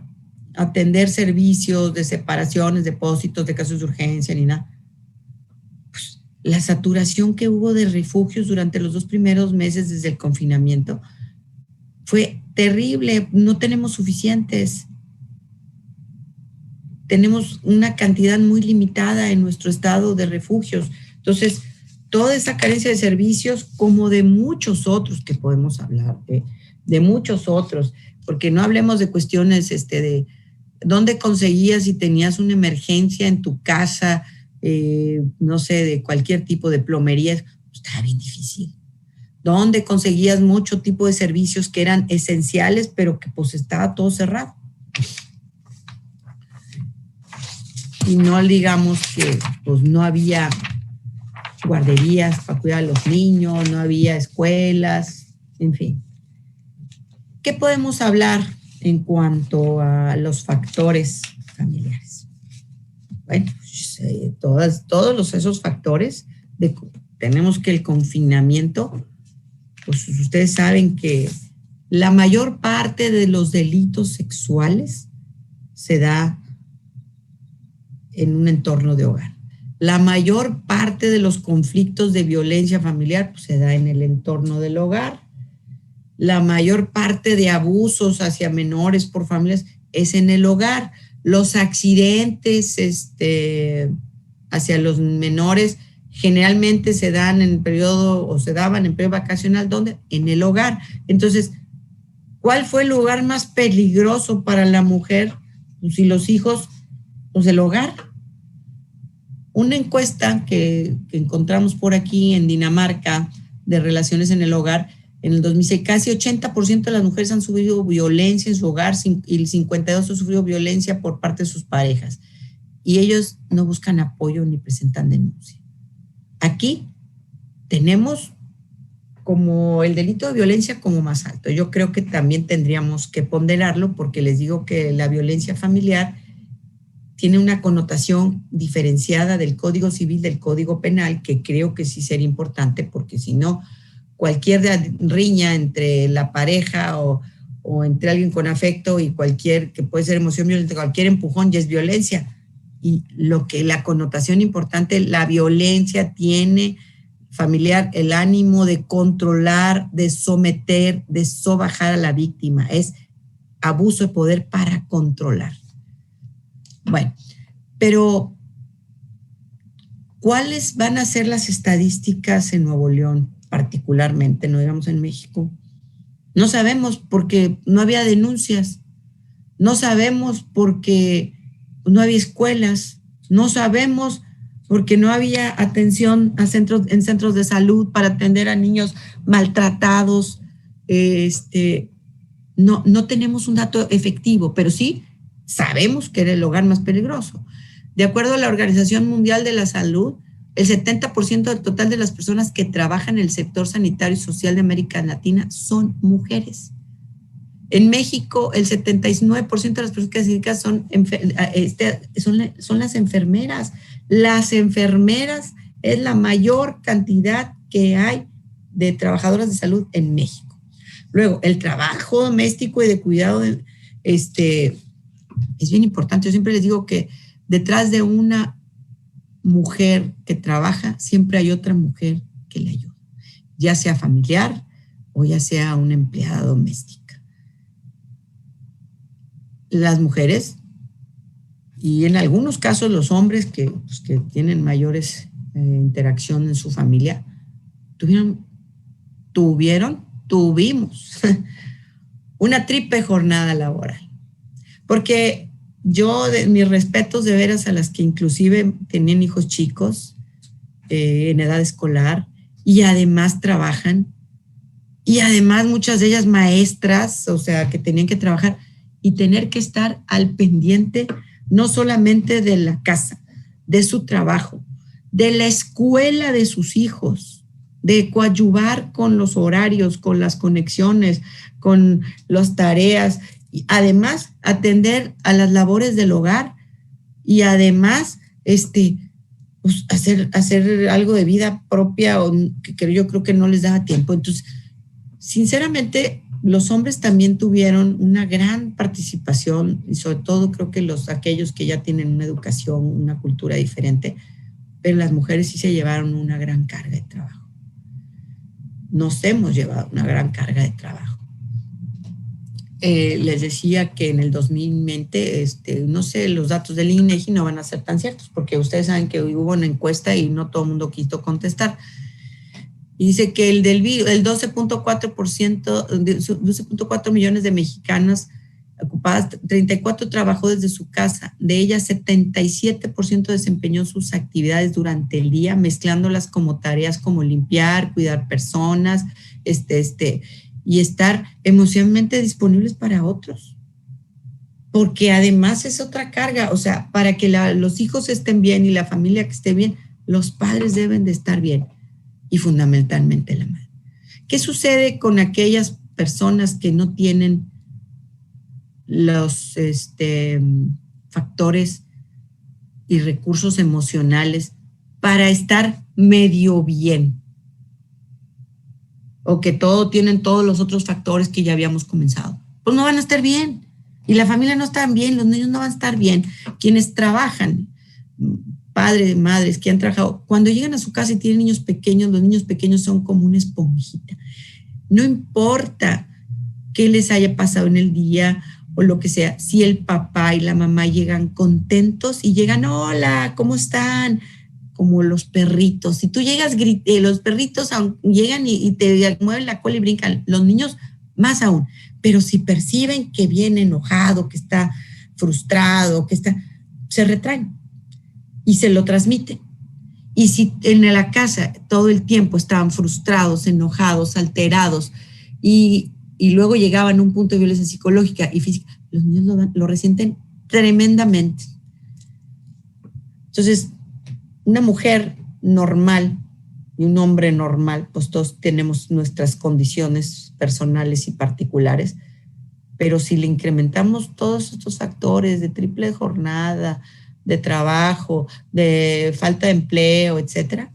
atender servicios de separaciones, depósitos de casos de urgencia ni nada, pues la saturación que hubo de refugios durante los 2 primeros meses desde el confinamiento fue terrible. No tenemos suficientes. Tenemos una cantidad muy limitada en nuestro estado de refugios. Entonces, toda esa carencia de servicios, como de muchos otros que podemos hablar, de muchos otros, porque no hablemos de cuestiones de dónde conseguías si tenías una emergencia en tu casa, no sé, de cualquier tipo de plomería, estaba bien difícil. Dónde conseguías mucho tipo de servicios que eran esenciales, pero que pues estaba todo cerrado. Y no digamos que pues no había guarderías para cuidar a los niños, no había escuelas, en fin. ¿Qué podemos hablar en cuanto a los factores familiares? Bueno, todos esos factores, tenemos que el confinamiento, pues ustedes saben que la mayor parte de los delitos sexuales se da en un entorno de hogar. La mayor parte de los conflictos de violencia familiar pues, se da en el entorno del hogar. La mayor parte de abusos hacia menores por familias es en el hogar. Los accidentes hacia los menores generalmente se dan en periodo o se daban en periodo vacacional, ¿dónde? En el hogar. Entonces, ¿cuál fue el lugar más peligroso para la mujer? Pues si los hijos, pues el hogar. Una encuesta que encontramos por aquí en Dinamarca de relaciones en el hogar, en el 2006, casi 80% de las mujeres han sufrido violencia en su hogar y el 52% han sufrido violencia por parte de sus parejas. Y ellos no buscan apoyo ni presentan denuncia. Aquí tenemos como el delito de violencia como más alto. Yo creo que también tendríamos que ponderarlo porque les digo que la violencia familiar tiene una connotación diferenciada del Código Civil, del Código Penal, que creo que sí sería importante porque si no, cualquier riña entre la pareja o entre alguien con afecto y cualquier, que puede ser emoción violenta, cualquier empujón ya es violencia. Y lo que la connotación importante, la violencia tiene familiar el ánimo de controlar, de someter, de sobajar a la víctima. Es abuso de poder para controlar. Bueno, pero ¿cuáles van a ser las estadísticas en Nuevo León, particularmente, no digamos en México? No sabemos porque no había denuncias, no sabemos porque no había escuelas, no sabemos porque no había atención en centros de salud para atender a niños maltratados. No tenemos un dato efectivo, pero sí sabemos que era el hogar más peligroso. De acuerdo a la Organización Mundial de la Salud, el 70% del total de las personas que trabajan en el sector sanitario y social de América Latina son mujeres. En México, el 79% de las personas que se dedican son las enfermeras. Las enfermeras es la mayor cantidad que hay de trabajadoras de salud en México. Luego, el trabajo doméstico y de cuidado es bien importante. Yo siempre les digo que detrás de una mujer que trabaja, siempre hay otra mujer que le ayuda, ya sea familiar o ya sea una empleada doméstica. Las mujeres y en algunos casos los hombres que tienen mayores interacción en su familia, tuvimos una triple jornada laboral. Porque yo, mis respetos de veras a las que inclusive tenían hijos chicos en edad escolar y además trabajan y además muchas de ellas maestras, o sea, que tenían que trabajar y tener que estar al pendiente no solamente de la casa, de su trabajo, de la escuela de sus hijos, de coadyuvar con los horarios, con las conexiones, con las tareas, y además atender a las labores del hogar y además pues hacer algo de vida propia o que yo creo que no les daba tiempo. Entonces, sinceramente, los hombres también tuvieron una gran participación, y sobre todo creo que aquellos que ya tienen una educación, una cultura diferente, pero las mujeres sí se llevaron una gran carga de trabajo. Nos hemos llevado una gran carga de trabajo. Les decía que en el 2020, no sé, los datos del INEGI no van a ser tan ciertos, porque ustedes saben que hubo una encuesta y no todo el mundo quiso contestar. Y dice que el 12.4 millones de mexicanas ocupadas, 34 trabajó desde su casa. De ellas, 77% desempeñó sus actividades durante el día, mezclándolas como tareas como limpiar, cuidar personas, y estar emocionalmente disponibles para otros. Porque además es otra carga, o sea, para que los hijos estén bien y la familia que esté bien, los padres deben de estar bien y fundamentalmente la madre. ¿Qué sucede con aquellas personas que no tienen los factores y recursos emocionales para estar medio bien? O que tienen todos los otros factores que ya habíamos comenzado. Pues no van a estar bien. Y la familia no está bien, los niños no van a estar bien. Quienes trabajan, padres, madres que han trabajado, cuando llegan a su casa y tienen niños pequeños, los niños pequeños son como una esponjita. No importa qué les haya pasado en el día o lo que sea, si el papá y la mamá llegan contentos y llegan, hola, ¿cómo están? Como los perritos. Si tú llegas, los perritos llegan y te mueven la cola y brincan. Los niños más aún. Pero si perciben que viene enojado, que está frustrado, se retraen y se lo transmiten. Y si en la casa todo el tiempo estaban frustrados, enojados, alterados y luego llegaban a un punto de violencia psicológica y física, los niños lo resienten tremendamente. Entonces, una mujer normal y un hombre normal, pues todos tenemos nuestras condiciones personales y particulares, pero si le incrementamos todos estos factores de triple jornada, de trabajo, de falta de empleo, etcétera,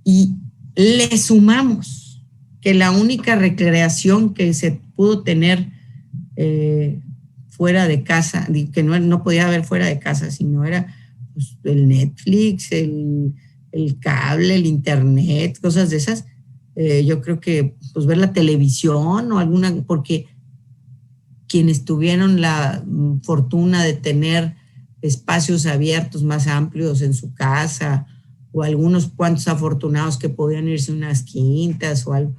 y le sumamos que la única recreación que se pudo tener fuera de casa, que no podía haber fuera de casa, sino era pues, el Netflix, el cable, el internet, cosas de esas. Yo creo que pues ver la televisión o alguna, porque quienes tuvieron la fortuna de tener espacios abiertos más amplios en su casa, o algunos cuantos afortunados que podían irse a unas quintas o algo,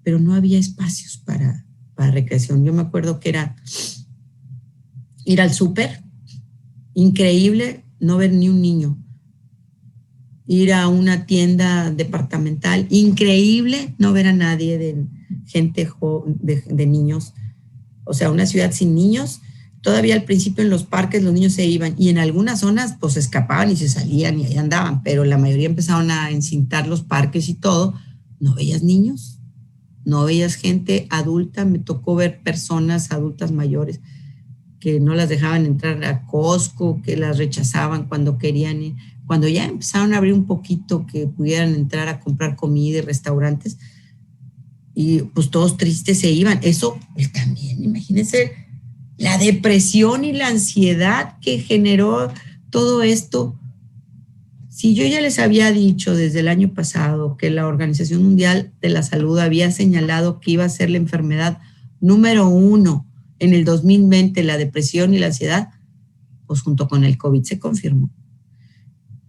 pero no había espacios para recreación. Yo me acuerdo que era ir al súper, increíble no ver ni un niño. Ir a una tienda departamental, increíble no ver a nadie de gente de niños. O sea, una ciudad sin niños. Todavía al principio en los parques los niños se iban y en algunas zonas pues escapaban y se salían y ahí andaban, pero la mayoría empezaron a encintar los parques y todo. No veías niños, no veías gente adulta. Me tocó ver personas adultas mayores que no las dejaban entrar a Costco, que las rechazaban cuando querían ir. Cuando ya empezaron a abrir un poquito que pudieran entrar a comprar comida y restaurantes, y pues todos tristes se iban. Eso también, imagínense, la depresión y la ansiedad que generó todo esto. Si yo ya les había dicho desde el año pasado que la Organización Mundial de la Salud había señalado que iba a ser la enfermedad número 1 en el 2020, la depresión y la ansiedad, pues junto con el COVID se confirmó.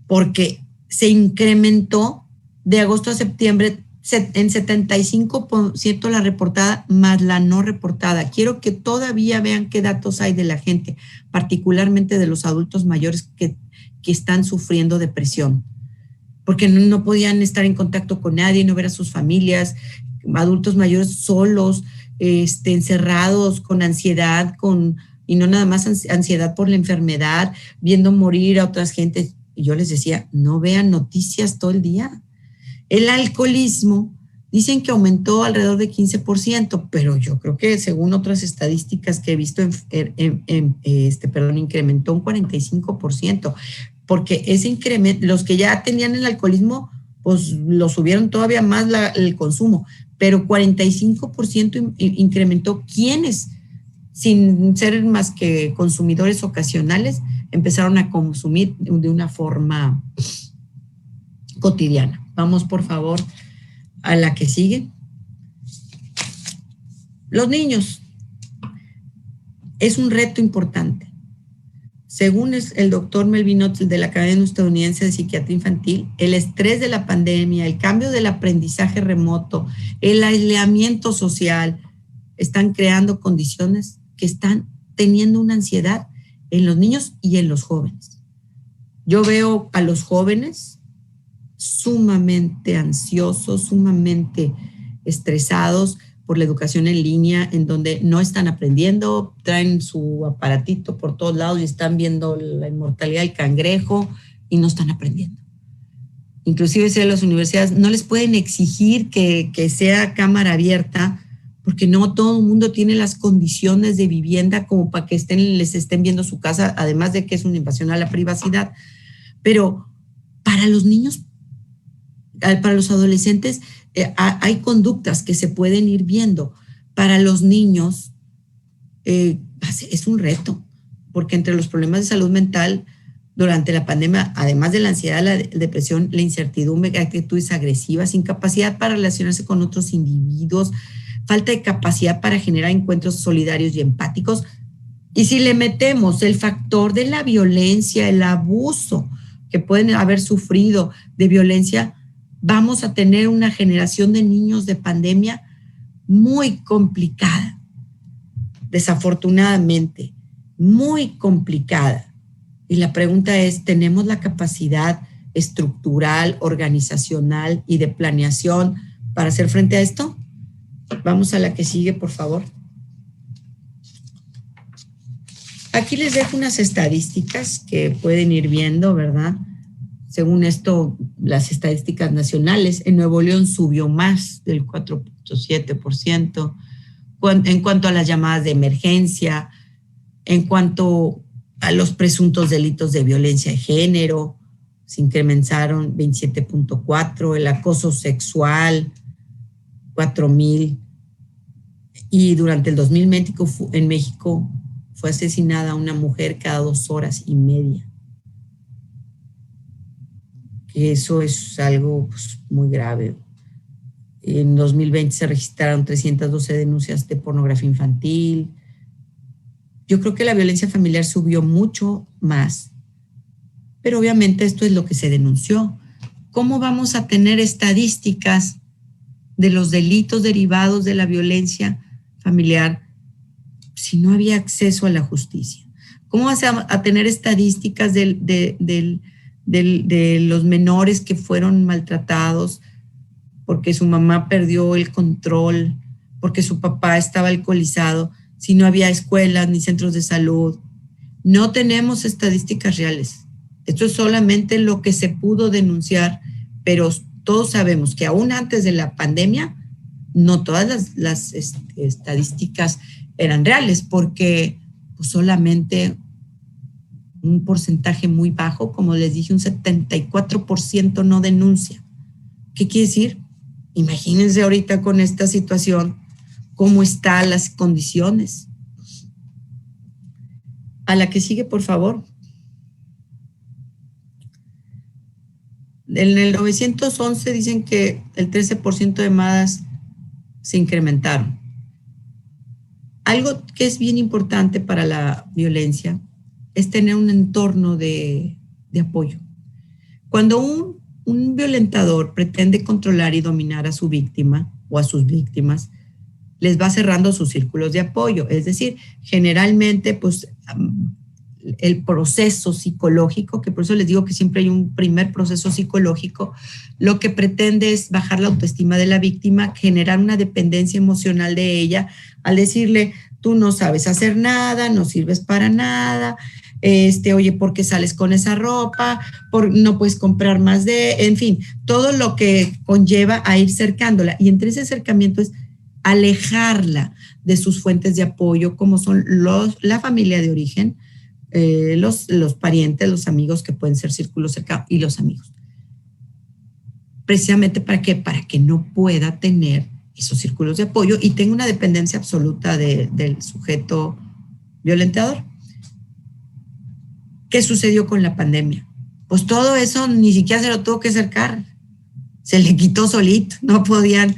Porque se incrementó de agosto a septiembre en 75% la reportada más la no reportada. Quiero que todavía vean qué datos hay de la gente, particularmente de los adultos mayores que están sufriendo depresión, porque no podían estar en contacto con nadie, no ver a sus familias, adultos mayores solos, encerrados con ansiedad, y no nada más ansiedad por la enfermedad, viendo morir a otras gentes. Y yo les decía, no vean noticias todo el día. El alcoholismo, dicen que aumentó alrededor de 15%, pero yo creo que según otras estadísticas que he visto, incrementó un 45%, porque ese incremento, los que ya tenían el alcoholismo, pues lo subieron todavía más el consumo, pero 45% incrementó quienes, sin ser más que consumidores ocasionales, empezaron a consumir de una forma cotidiana. Vamos, por favor, a la que sigue. Los niños. Es un reto importante. Según el doctor Melvin Otis de la Academia Estadounidense de Psiquiatría Infantil, el estrés de la pandemia, el cambio del aprendizaje remoto, el aislamiento social, están creando condiciones que están teniendo una ansiedad en los niños y en los jóvenes. Yo veo a los jóvenes sumamente ansiosos, sumamente estresados por la educación en línea, en donde no están aprendiendo, traen su aparatito por todos lados y están viendo la inmortalidad del cangrejo y no están aprendiendo. Inclusive si las universidades no les pueden exigir que sea cámara abierta, porque no todo el mundo tiene las condiciones de vivienda como para que les estén viendo su casa, además de que es una invasión a la privacidad. Pero para los niños, para los adolescentes, hay conductas que se pueden ir viendo. Para los niños es un reto, porque entre los problemas de salud mental durante la pandemia, además de la ansiedad, la depresión, la incertidumbre, actitudes agresivas, incapacidad para relacionarse con otros individuos, falta de capacidad para generar encuentros solidarios y empáticos. Y si le metemos el factor de la violencia, el abuso que pueden haber sufrido de violencia, vamos a tener una generación de niños de pandemia muy complicada, desafortunadamente, muy complicada. Y la pregunta es, ¿tenemos la capacidad estructural, organizacional y de planeación para hacer frente a esto? Vamos a la que sigue, por favor. Aquí les dejo unas estadísticas que pueden ir viendo, ¿verdad? Según esto, las estadísticas nacionales, en Nuevo León subió más del 4.7%, en cuanto a las llamadas de emergencia, en cuanto a los presuntos delitos de violencia de género, se incrementaron 27.4%, el acoso sexual, 4,000, y durante el 2020 en México fue asesinada una mujer cada 2 horas y media. Que eso es algo pues, muy grave. En 2020 se registraron 312 denuncias de pornografía infantil. Yo creo que la violencia familiar subió mucho más, pero obviamente esto es lo que se denunció. ¿Cómo vamos a tener estadísticas de los delitos derivados de la violencia familiar si no había acceso a la justicia? ¿Cómo vas a tener estadísticas de los menores que fueron maltratados porque su mamá perdió el control, porque su papá estaba alcoholizado, si no había escuelas ni centros de salud? No tenemos estadísticas reales. Esto es solamente lo que se pudo denunciar, pero todos sabemos que aún antes de la pandemia, no todas las estadísticas eran reales, porque pues, solamente un porcentaje muy bajo, como les dije, un 74% no denuncia. ¿Qué quiere decir? Imagínense ahorita con esta situación, cómo están las condiciones. A la que sigue, por favor. En el 911 dicen que el 13% de llamadas se incrementaron. Algo que es bien importante para la violencia es tener un entorno de apoyo. Cuando un violentador pretende controlar y dominar a su víctima o a sus víctimas, les va cerrando sus círculos de apoyo. Es decir, generalmente, pues, el proceso psicológico, que por eso les digo que siempre hay un primer proceso psicológico, lo que pretende es bajar la autoestima de la víctima, generar una dependencia emocional de ella, al decirle, tú no sabes hacer nada, no sirves para nada, oye, ¿por qué sales con esa ropa? No puedes comprar más en fin, todo lo que conlleva a ir cercándola. Y entre ese acercamiento es alejarla de sus fuentes de apoyo, como son la familia de origen, los parientes, los amigos, que pueden ser círculos cercanos, y los amigos. Precisamente ¿para qué? Para que no pueda tener esos círculos de apoyo y tenga una dependencia absoluta del sujeto violentador. ¿Qué sucedió con la pandemia? Pues todo eso ni siquiera se lo tuvo que acercar. Se le quitó solito. No podían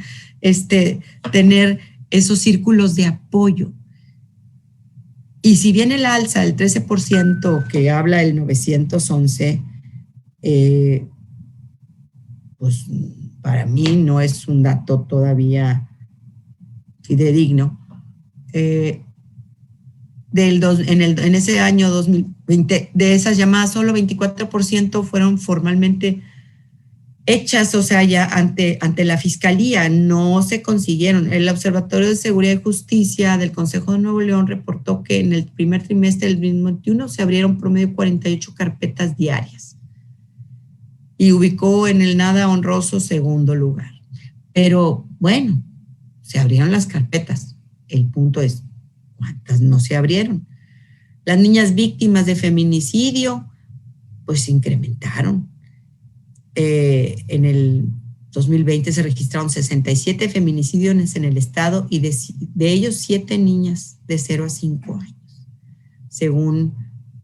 tener esos círculos de apoyo. Y si bien el alza del 13% que habla el 911, pues para mí no es un dato todavía fidedigno. En ese año 2020, de esas llamadas, solo 24% fueron formalmente hechas, o sea, ya ante la Fiscalía, no se consiguieron. El Observatorio de Seguridad y Justicia del Consejo de Nuevo León reportó que en el primer trimestre del 2021 se abrieron promedio 48 carpetas diarias y ubicó en el nada honroso segundo lugar. Pero bueno, se abrieron las carpetas. El punto es, ¿cuántas no se abrieron? Las niñas víctimas de feminicidio, pues se incrementaron. En el 2020 se registraron 67 feminicidios en el estado y de ellos 7 niñas de 0 a 5 años, según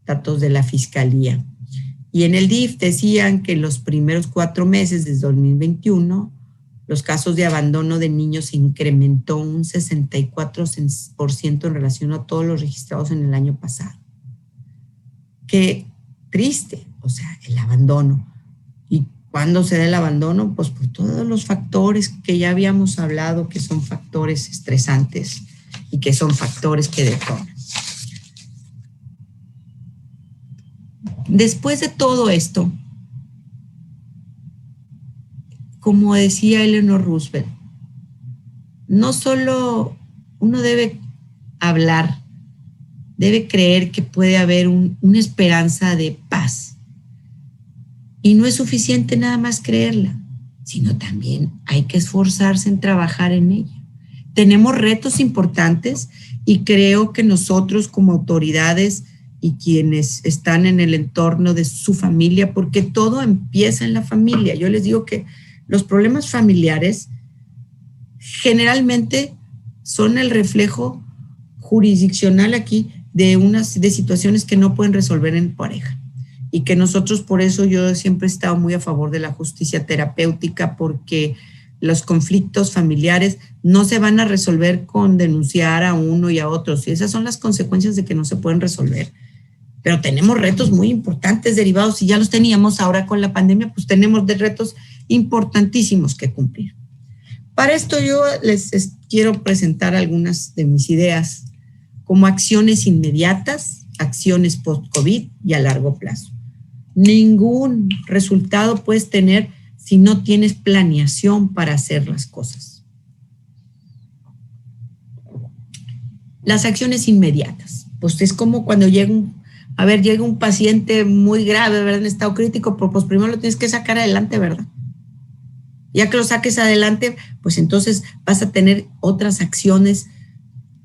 datos de la Fiscalía. Y en el DIF decían que en los primeros 4 meses de 2021 los casos de abandono de niños se incrementó un 64% en relación a todos los registrados en el año pasado. Qué triste, o sea, el abandono. ¿Y cuándo se da el abandono? Pues por todos los factores que ya habíamos hablado, que son factores estresantes y que son factores que detonan. Después de todo esto, como decía Eleanor Roosevelt, no solo uno debe hablar, debe creer que puede haber una esperanza de paz. Y no es suficiente nada más creerla, sino también hay que esforzarse en trabajar en ella. Tenemos retos importantes y creo que nosotros como autoridades y quienes están en el entorno de su familia, porque todo empieza en la familia. Yo les digo que los problemas familiares generalmente son el reflejo jurisdiccional aquí de situaciones que no pueden resolver en pareja. Y que nosotros, por eso yo siempre he estado muy a favor de la justicia terapéutica, porque los conflictos familiares no se van a resolver con denunciar a uno y a otros. Y esas son las consecuencias de que no se pueden resolver. Pero tenemos retos muy importantes derivados, y ya los teníamos ahora con la pandemia, pues tenemos retos importantísimos que cumplir. Para esto yo les quiero presentar algunas de mis ideas como acciones inmediatas, acciones post-COVID y a largo plazo. Ningún resultado puedes tener si no tienes planeación para hacer las cosas. Las acciones inmediatas, pues es como cuando llega un paciente muy grave, ¿verdad? En estado crítico, pues primero lo tienes que sacar adelante, ¿verdad? Ya que lo saques adelante, pues entonces vas a tener otras acciones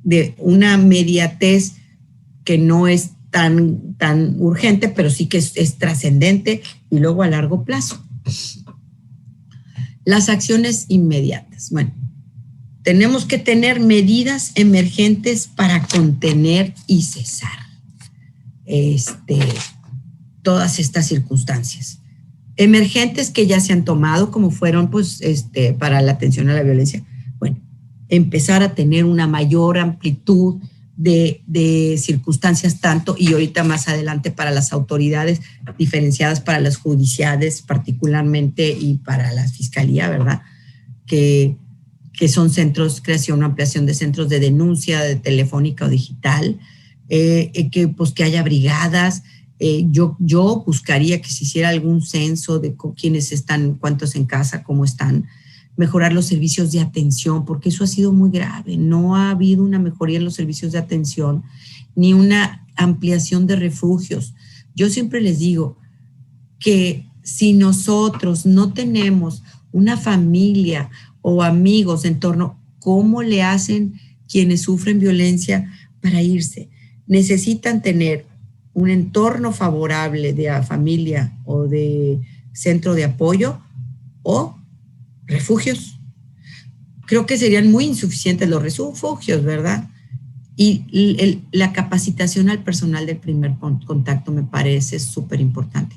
de una inmediatez que no es tan urgente, pero sí que es trascendente, y luego a largo plazo. Las acciones inmediatas. Bueno, tenemos que tener medidas emergentes para contener y cesar todas estas circunstancias. Emergentes que ya se han tomado, como fueron para la atención a la violencia. Bueno, empezar a tener una mayor amplitud de circunstancias, tanto y ahorita más adelante para las autoridades, diferenciadas para las judiciales particularmente y para la fiscalía, ¿verdad? Que son centros, creación o ampliación de centros de denuncia, de telefónica o digital, que haya brigadas. Yo buscaría que se hiciera algún censo de quiénes están, cuántos en casa, cómo están, mejorar los servicios de atención, porque eso ha sido muy grave. No ha habido una mejoría en los servicios de atención, ni una ampliación de refugios. Yo siempre les digo que si nosotros no tenemos una familia o amigos en torno, ¿cómo le hacen quienes sufren violencia para irse? Necesitan tener un entorno favorable de familia o de centro de apoyo o refugios, creo que serían muy insuficientes los refugios, ¿verdad? Y la capacitación al personal del primer contacto me parece súper importante,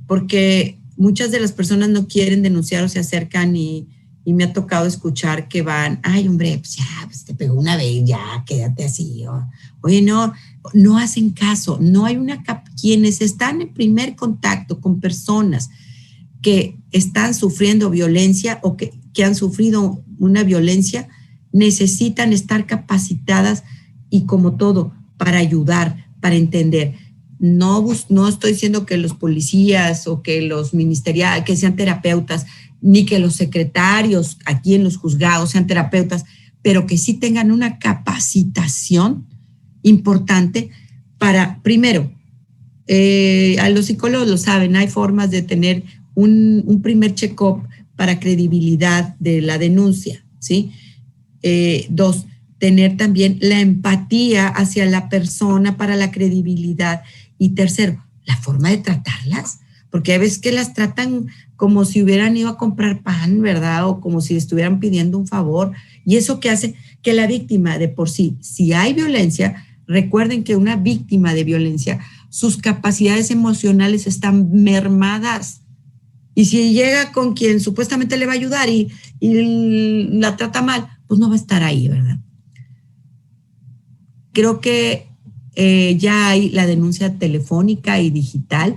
porque muchas de las personas no quieren denunciar o se acercan y me ha tocado escuchar que van, ay, hombre, pues ya, pues te pegó una vez, ya, quédate así. Oye, no hacen caso, no hay quienes están en primer contacto con personas que están sufriendo violencia o que han sufrido una violencia, necesitan estar capacitadas y como todo, para ayudar, para entender. No estoy diciendo que los policías o que los ministeriales, que sean terapeutas, ni que los secretarios aquí en los juzgados sean terapeutas, pero que sí tengan una capacitación importante para, primero, a los psicólogos lo saben, hay formas de tener un primer check-up para credibilidad de la denuncia, ¿sí? Dos, tener también la empatía hacia la persona para la credibilidad. Y tercero, la forma de tratarlas, porque a veces que las tratan como si hubieran ido a comprar pan, ¿verdad? O como si estuvieran pidiendo un favor. Y eso que hace que la víctima de por sí, si hay violencia, recuerden que una víctima de violencia, sus capacidades emocionales están mermadas. Y si llega con quien supuestamente le va a ayudar y la trata mal, pues no va a estar ahí, ¿verdad? Creo que ya hay la denuncia telefónica y digital,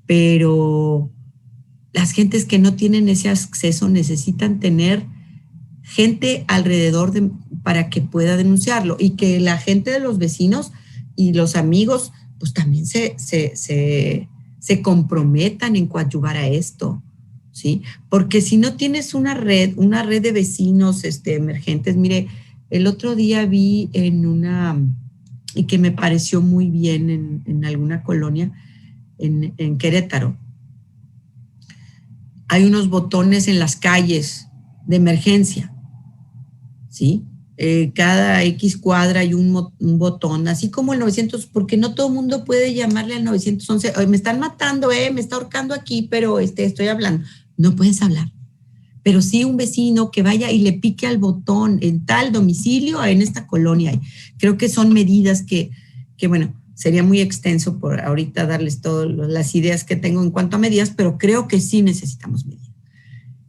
pero las gentes que no tienen ese acceso necesitan tener gente alrededor para que pueda denunciarlo y que la gente de los vecinos y los amigos pues también se comprometan en coadyuvar a esto, ¿sí? Porque si no tienes una red de vecinos emergentes, mire, el otro día vi y que me pareció muy bien en alguna colonia, en Querétaro. Hay unos botones en las calles de emergencia, ¿sí? Cada X cuadra hay un botón, así como el 900, porque no todo el mundo puede llamarle al 911, me están matando, me está ahorcando aquí, pero estoy hablando. No puedes hablar. Pero sí un vecino que vaya y le pique al botón en tal domicilio, en esta colonia. Creo que son medidas que bueno, sería muy extenso por ahorita darles todas las ideas que tengo en cuanto a medidas, pero creo que sí necesitamos medidas.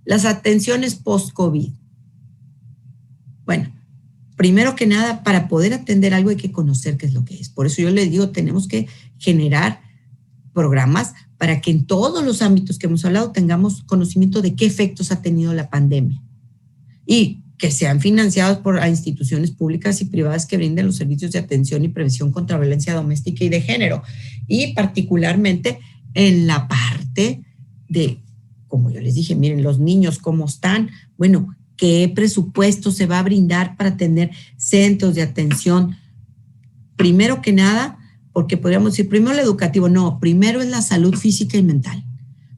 Las atenciones post-COVID. Bueno, primero que nada, para poder atender algo hay que conocer qué es lo que es. Por eso yo les digo, tenemos que generar programas para que en todos los ámbitos que hemos hablado tengamos conocimiento de qué efectos ha tenido la pandemia y que sean financiados por instituciones públicas y privadas que brinden los servicios de atención y prevención contra violencia doméstica y de género, y particularmente en la parte de, como yo les dije, miren, los niños, ¿cómo están? Bueno, ¿qué presupuesto se va a brindar para tener centros de atención? Primero que nada, porque podríamos decir, primero el educativo, no, primero es la salud física y mental,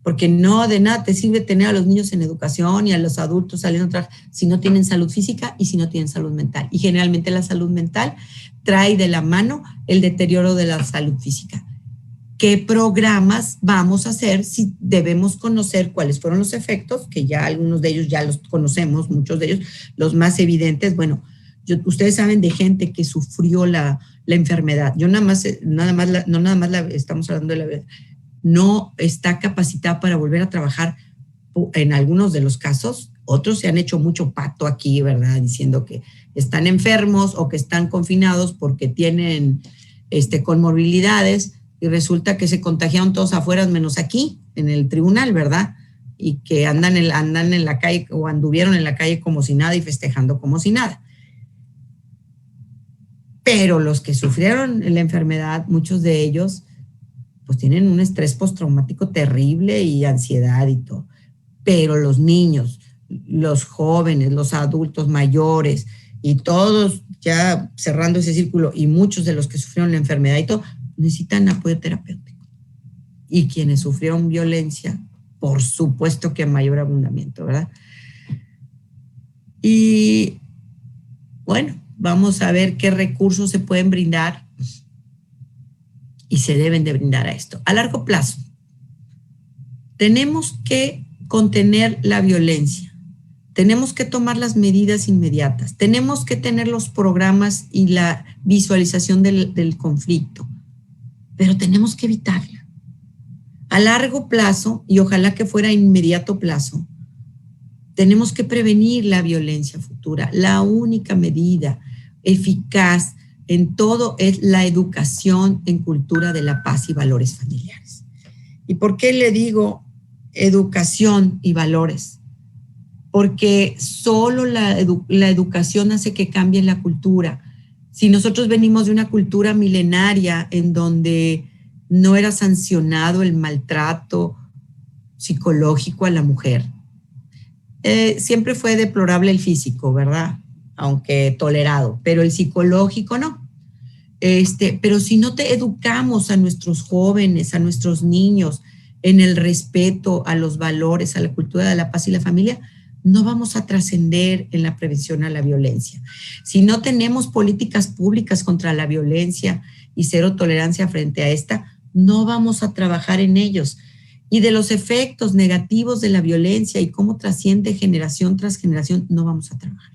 porque no de nada te sirve tener a los niños en educación y a los adultos saliendo a trabajar si no tienen salud física y si no tienen salud mental. Y generalmente la salud mental trae de la mano el deterioro de la salud física. ¿Qué programas vamos a hacer si debemos conocer cuáles fueron los efectos? Que ya algunos de ellos ya los conocemos, muchos de ellos, los más evidentes, bueno, ustedes saben de gente que sufrió la enfermedad. Yo no nada más estamos hablando de la verdad. No está capacitada para volver a trabajar en algunos de los casos. Otros se han hecho mucho pato aquí, ¿verdad? Diciendo que están enfermos o que están confinados porque tienen comorbilidades y resulta que se contagiaron todos afuera menos aquí, en el tribunal, ¿verdad? Y que andan en la calle o anduvieron en la calle como si nada y festejando como si nada. Pero los que sufrieron la enfermedad, muchos de ellos, pues tienen un estrés postraumático terrible y ansiedad y todo. Pero los niños, los jóvenes, los adultos mayores y todos ya cerrando ese círculo y muchos de los que sufrieron la enfermedad y todo, necesitan apoyo terapéutico. Y quienes sufrieron violencia, por supuesto que a mayor abundamiento, ¿verdad? Y bueno, vamos a ver qué recursos se pueden brindar y se deben de brindar a esto. A largo plazo, tenemos que contener la violencia. Tenemos que tomar las medidas inmediatas. Tenemos que tener los programas y la visualización del conflicto, pero tenemos que evitarla. A largo plazo, y ojalá que fuera a inmediato plazo, tenemos que prevenir la violencia futura. La única medida eficaz en todo es la educación en cultura de la paz y valores familiares. ¿Y por qué le digo educación y valores? Porque solo la educación hace que cambie la cultura. Si nosotros venimos de una cultura milenaria en donde no era sancionado el maltrato psicológico a la mujer, siempre fue deplorable el físico, ¿verdad? Aunque tolerado, pero el psicológico no. Pero si no te educamos a nuestros jóvenes, a nuestros niños, en el respeto a los valores, a la cultura de la paz y la familia, no vamos a trascender en la prevención a la violencia. Si no tenemos políticas públicas contra la violencia y cero tolerancia frente a esta, no vamos a trabajar en ellos. Y de los efectos negativos de la violencia y cómo trasciende generación tras generación, no vamos a trabajar.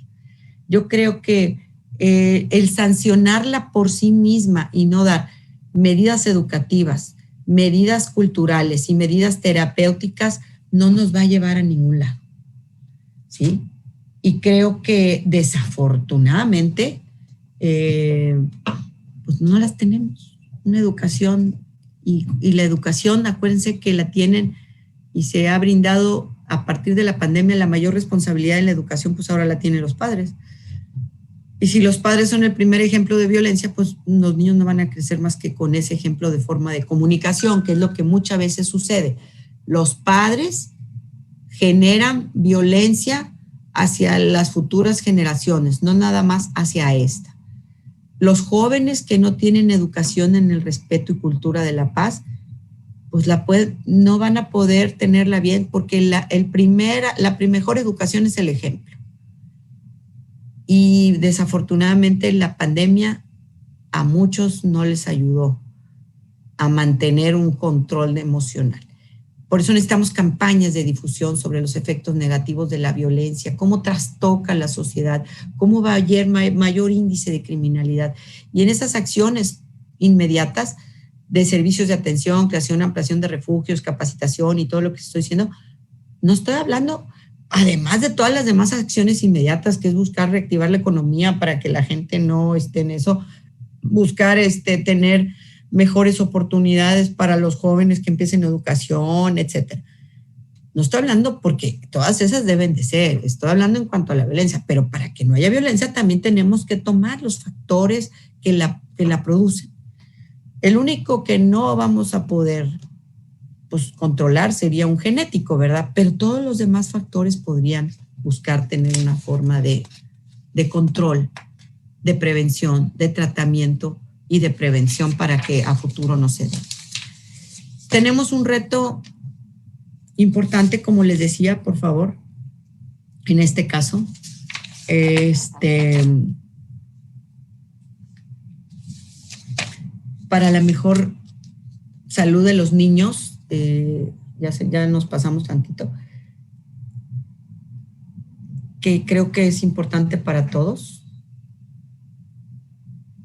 Yo creo que el sancionarla por sí misma y no dar medidas educativas, medidas culturales y medidas terapéuticas no nos va a llevar a ningún lado, ¿sí? Y creo que desafortunadamente pues no las tenemos. Una educación y la educación, acuérdense que la tienen y se ha brindado a partir de la pandemia la mayor responsabilidad en la educación, pues ahora la tienen los padres. Y si los padres son el primer ejemplo de violencia, pues los niños no van a crecer más que con ese ejemplo de forma de comunicación, que es lo que muchas veces sucede. Los padres generan violencia hacia las futuras generaciones, no nada más hacia esta. Los jóvenes que no tienen educación en el respeto y cultura de la paz, pues no van a poder tenerla bien, porque la mejor educación es el ejemplo. Y desafortunadamente la pandemia a muchos no les ayudó a mantener un control emocional. Por eso necesitamos campañas de difusión sobre los efectos negativos de la violencia, cómo trastoca la sociedad, cómo va a haber mayor índice de criminalidad. Y en esas acciones inmediatas de servicios de atención, creación, ampliación de refugios, capacitación y todo lo que estoy diciendo, no estoy hablando, además de todas las demás acciones inmediatas, que es buscar reactivar la economía para que la gente no esté en eso, buscar tener mejores oportunidades para los jóvenes que empiecen educación, etcétera. No estoy hablando porque todas esas deben de ser, estoy hablando en cuanto a la violencia, pero para que no haya violencia también tenemos que tomar los factores que la producen. El único que no vamos a poder controlar sería un genético, ¿verdad? Pero todos los demás factores podrían buscar tener una forma de control, de prevención, de tratamiento y de prevención para que a futuro no se dé. Tenemos un reto importante, como les decía, por favor, en este caso, para la mejor salud de los niños. Ya nos pasamos tantito, que creo que es importante para todos.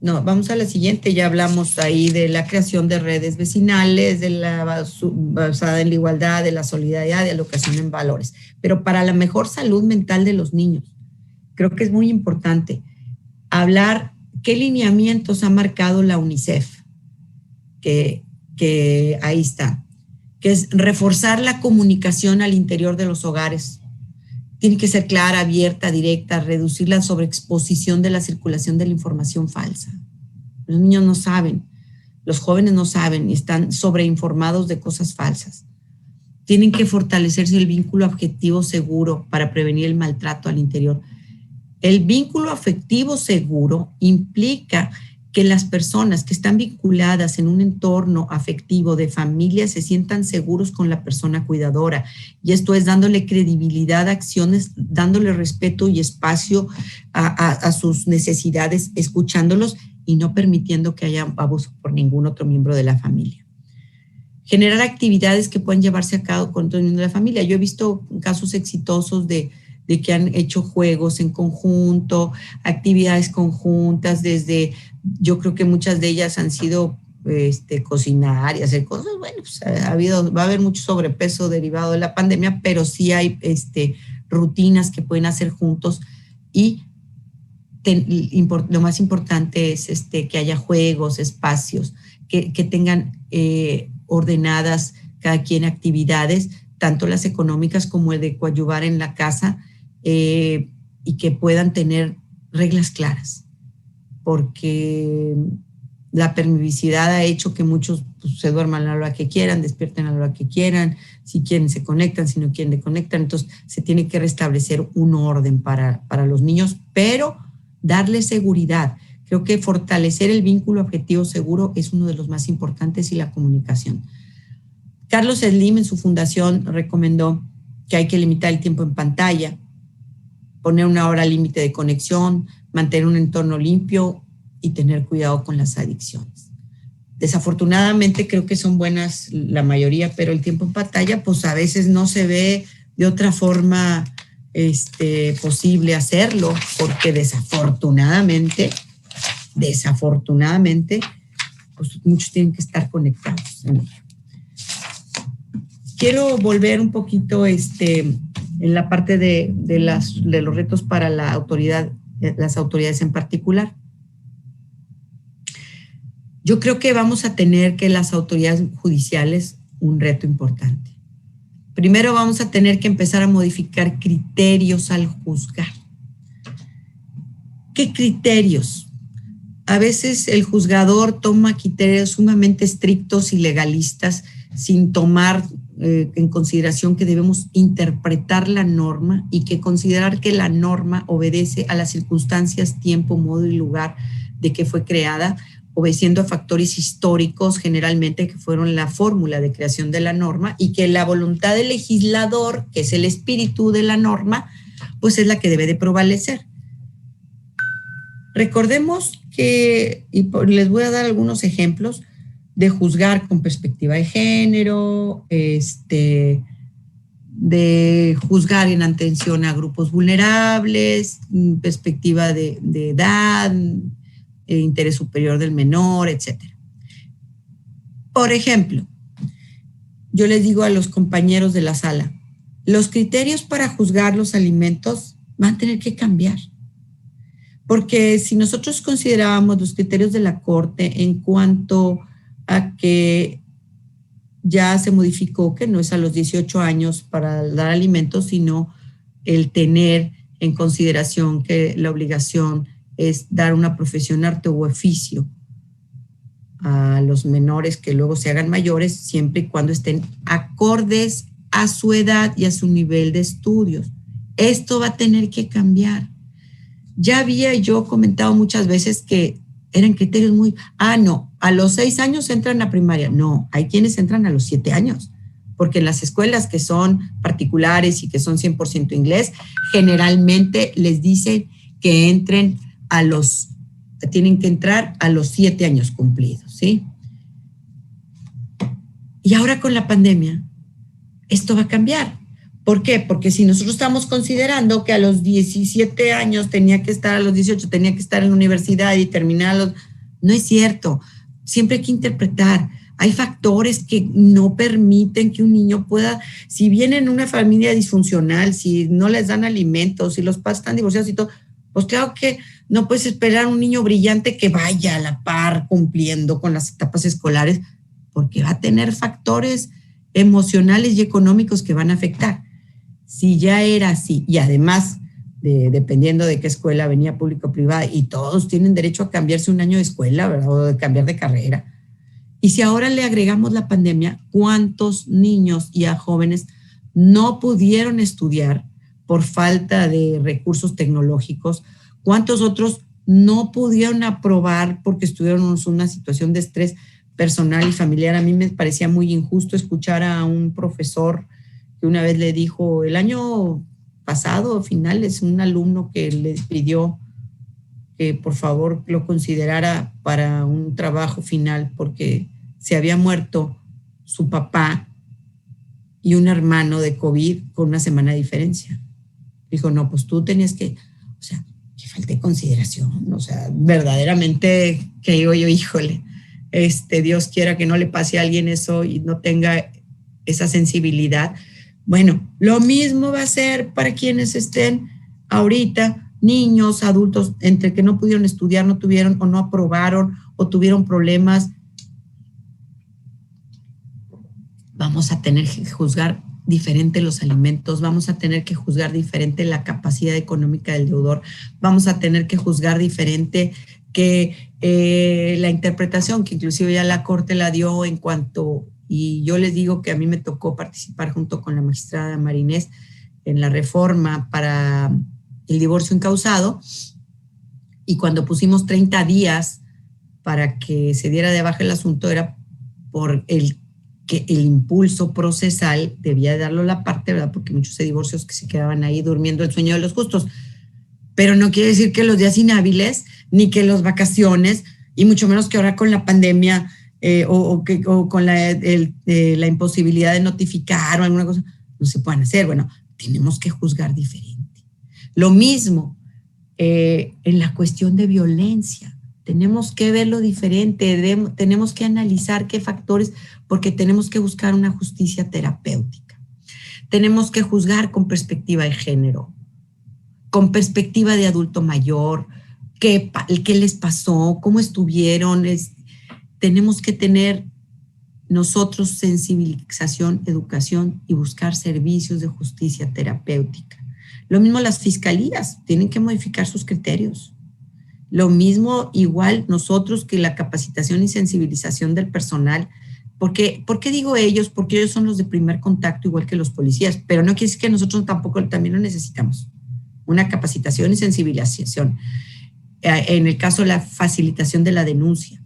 No, vamos a la siguiente. Ya hablamos ahí de la creación de redes vecinales, de la basada en la igualdad, de la solidaridad, de la educación en valores. Pero para la mejor salud mental de los niños, creo que es muy importante hablar qué lineamientos ha marcado la UNICEF, que ahí está, que es reforzar la comunicación al interior de los hogares. Tiene que ser clara, abierta, directa, reducir la sobreexposición de la circulación de la información falsa. Los niños no saben, los jóvenes no saben y están sobreinformados de cosas falsas. Tienen que fortalecerse el vínculo afectivo seguro para prevenir el maltrato al interior. El vínculo afectivo seguro implica que las personas que están vinculadas en un entorno afectivo de familia se sientan seguros con la persona cuidadora. Y esto es dándole credibilidad a acciones, dándole respeto y espacio a sus necesidades, escuchándolos y no permitiendo que haya abuso por ningún otro miembro de la familia. Generar actividades que puedan llevarse a cabo con todo el mundo de la familia. Yo he visto casos exitosos de de que han hecho juegos en conjunto, actividades conjuntas, yo creo que muchas de ellas han sido cocinar y hacer cosas. Bueno, pues va a haber mucho sobrepeso derivado de la pandemia, pero sí hay rutinas que pueden hacer juntos y lo más importante es que haya juegos, espacios, que tengan ordenadas cada quien actividades, tanto las económicas como el de coadyuvar en la casa, y que puedan tener reglas claras, porque la permisividad ha hecho que muchos pues, se duerman a la hora que quieran, despierten a la hora que quieran, si quieren se conectan, si no quieren desconectan. Entonces se tiene que restablecer un orden para los niños, pero darles seguridad. Creo que fortalecer el vínculo afectivo seguro es uno de los más importantes, y la comunicación. Carlos Slim en su fundación recomendó que hay que limitar el tiempo en pantalla, poner una hora límite de conexión, mantener un entorno limpio y tener cuidado con las adicciones. Desafortunadamente creo que son buenas la mayoría, pero el tiempo en pantalla pues a veces no se ve de otra forma posible hacerlo, porque desafortunadamente pues muchos tienen que estar conectados. Quiero volver un poquito en la parte de los retos para las autoridades en particular. Yo creo que vamos a tener que las autoridades judiciales un reto importante. Primero vamos a tener que empezar a modificar criterios al juzgar. ¿Qué criterios? A veces el juzgador toma criterios sumamente estrictos y legalistas sin tomar en consideración que debemos interpretar la norma y que considerar que la norma obedece a las circunstancias, tiempo, modo y lugar de que fue creada, obedeciendo a factores históricos generalmente que fueron la fórmula de creación de la norma, y que la voluntad del legislador, que es el espíritu de la norma, pues es la que debe de prevalecer. Recordemos que, y les voy a dar algunos ejemplos, de juzgar con perspectiva de género, de juzgar en atención a grupos vulnerables, perspectiva de edad, interés superior del menor, etc. Por ejemplo, yo les digo a los compañeros de la sala, los criterios para juzgar los alimentos van a tener que cambiar. Porque si nosotros considerábamos los criterios de la Corte en cuanto a que ya se modificó que no es a los 18 años para dar alimentos, sino el tener en consideración que la obligación es dar una profesión, arte u oficio a los menores que luego se hagan mayores, siempre y cuando estén acordes a su edad y a su nivel de estudios. Esto va a tener que cambiar. Ya había yo comentado muchas veces que eran criterios muy, no, a los 6 años entran a primaria. No, hay quienes entran a los 7 años, porque en las escuelas que son particulares y que son 100% inglés, generalmente les dicen que tienen que entrar a los 7 años cumplidos, ¿sí? Y ahora con la pandemia, esto va a cambiar. ¿Por qué? Porque si nosotros estamos considerando que a los 17 años tenía que estar, a los 18 tenía que estar en la universidad y terminar no es cierto. Siempre hay que interpretar. Hay factores que no permiten que un niño pueda, si viene en una familia disfuncional, si no les dan alimentos, si los padres están divorciados y todo, pues claro que no puedes esperar a un niño brillante que vaya a la par cumpliendo con las etapas escolares, porque va a tener factores emocionales y económicos que van a afectar. Si ya era así, y además, dependiendo de qué escuela venía, pública o privada, y todos tienen derecho a cambiarse un año de escuela, ¿verdad? O de cambiar de carrera. Y si ahora le agregamos la pandemia, ¿cuántos niños y a jóvenes no pudieron estudiar por falta de recursos tecnológicos? ¿Cuántos otros no pudieron aprobar porque estuvieron en una situación de estrés personal y familiar? A mí me parecía muy injusto escuchar a un profesor que una vez le dijo, el año pasado, finales, un alumno que le pidió que por favor lo considerara para un trabajo final porque se había muerto su papá y un hermano de COVID con una semana de diferencia. Dijo, no, pues tú tenías que, o sea, que falta de consideración, o sea, verdaderamente que digo yo, híjole, Dios quiera que no le pase a alguien eso y no tenga esa sensibilidad. Bueno, lo mismo va a ser para quienes estén ahorita, niños, adultos, entre que no pudieron estudiar, no tuvieron o no aprobaron o tuvieron problemas. Vamos a tener que juzgar diferente los alimentos, vamos a tener que juzgar diferente la capacidad económica del deudor, vamos a tener que juzgar diferente que la interpretación que inclusive ya la Corte la dio en cuanto, y yo les digo que a mí me tocó participar junto con la magistrada Marinés en la reforma para el divorcio incausado, y cuando pusimos 30 días para que se diera de baja el asunto era por que el impulso procesal debía darlo la parte, ¿verdad? Porque muchos de divorcios que se quedaban ahí durmiendo el sueño de los justos. Pero no quiere decir que los días inhábiles, ni que las vacaciones, y mucho menos que ahora con la pandemia o con la imposibilidad de notificar o alguna cosa, no se puedan hacer. Bueno, tenemos que juzgar diferente. Lo mismo en la cuestión de violencia. Tenemos que verlo diferente, tenemos que analizar qué factores, porque tenemos que buscar una justicia terapéutica. Tenemos que juzgar con perspectiva de género, con perspectiva de adulto mayor, qué les pasó, cómo estuvieron. Tenemos que tener nosotros sensibilización, educación y buscar servicios de justicia terapéutica. Lo mismo las fiscalías, tienen que modificar sus criterios. Lo mismo igual nosotros que la capacitación y sensibilización del personal. ¿Por qué digo ellos? Porque ellos son los de primer contacto, igual que los policías, pero no quiere decir que nosotros tampoco también lo necesitamos. Una capacitación y sensibilización. En el caso de la facilitación de la denuncia,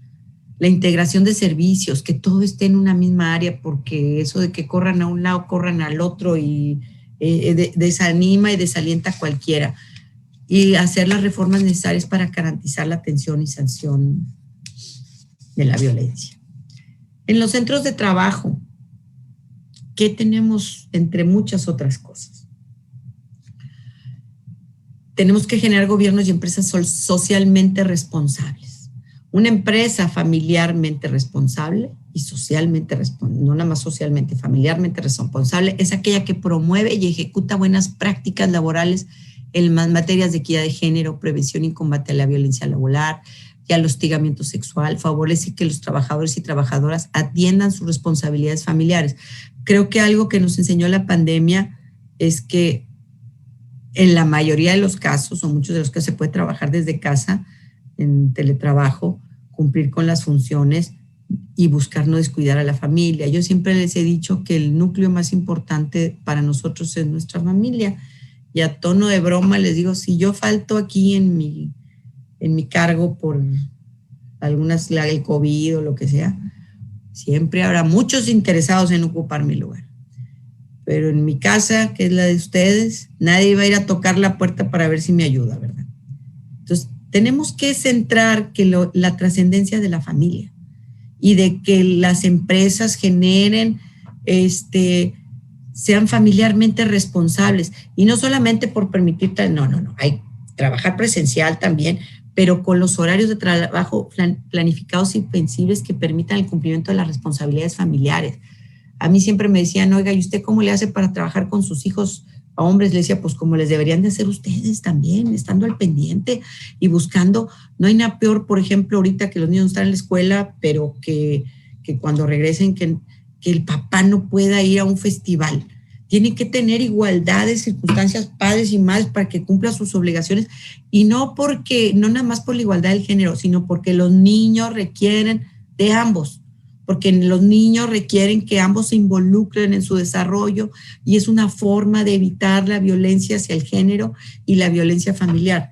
la integración de servicios, que todo esté en una misma área, porque eso de que corran a un lado, corran al otro y desanima y desalienta a cualquiera. Y hacer las reformas necesarias para garantizar la atención y sanción de la violencia. En los centros de trabajo, ¿qué tenemos entre muchas otras cosas? Tenemos que generar gobiernos y empresas socialmente responsables. Una empresa familiarmente responsable y socialmente responsable, no nada más socialmente, familiarmente responsable, es aquella que promueve y ejecuta buenas prácticas laborales en materias de equidad de género, prevención y combate a la violencia laboral y al hostigamiento sexual, favorece que los trabajadores y trabajadoras atiendan sus responsabilidades familiares. Creo que algo que nos enseñó la pandemia es que en la mayoría de los casos, o muchos de los casos, se puede trabajar desde casa, en teletrabajo, cumplir con las funciones y buscar no descuidar a la familia. Yo siempre les he dicho que el núcleo más importante para nosotros es nuestra familia. Y a tono de broma les digo, si yo falto aquí en mi cargo por el COVID o lo que sea, siempre habrá muchos interesados en ocupar mi lugar. Pero en mi casa, que es la de ustedes, nadie va a ir a tocar la puerta para ver si me ayuda, ¿verdad? Entonces, tenemos que centrar la trascendencia de la familia y de que las empresas generen sean familiarmente responsables y no solamente por permitir, no, hay trabajar presencial también, pero con los horarios de trabajo planificados y flexibles que permitan el cumplimiento de las responsabilidades familiares. A mí siempre me decían, oiga, ¿y usted cómo le hace para trabajar con sus hijos a hombres? Le decía, pues como les deberían de hacer ustedes también, estando al pendiente y buscando. No hay nada peor, por ejemplo, ahorita que los niños están en la escuela, pero que cuando regresen, que el papá no pueda ir a un festival. Tiene que tener igualdad de circunstancias, padres y madres, para que cumpla sus obligaciones, y no nada más por la igualdad del género, sino porque los niños requieren de ambos, porque los niños requieren que ambos se involucren en su desarrollo, y es una forma de evitar la violencia hacia el género y la violencia familiar.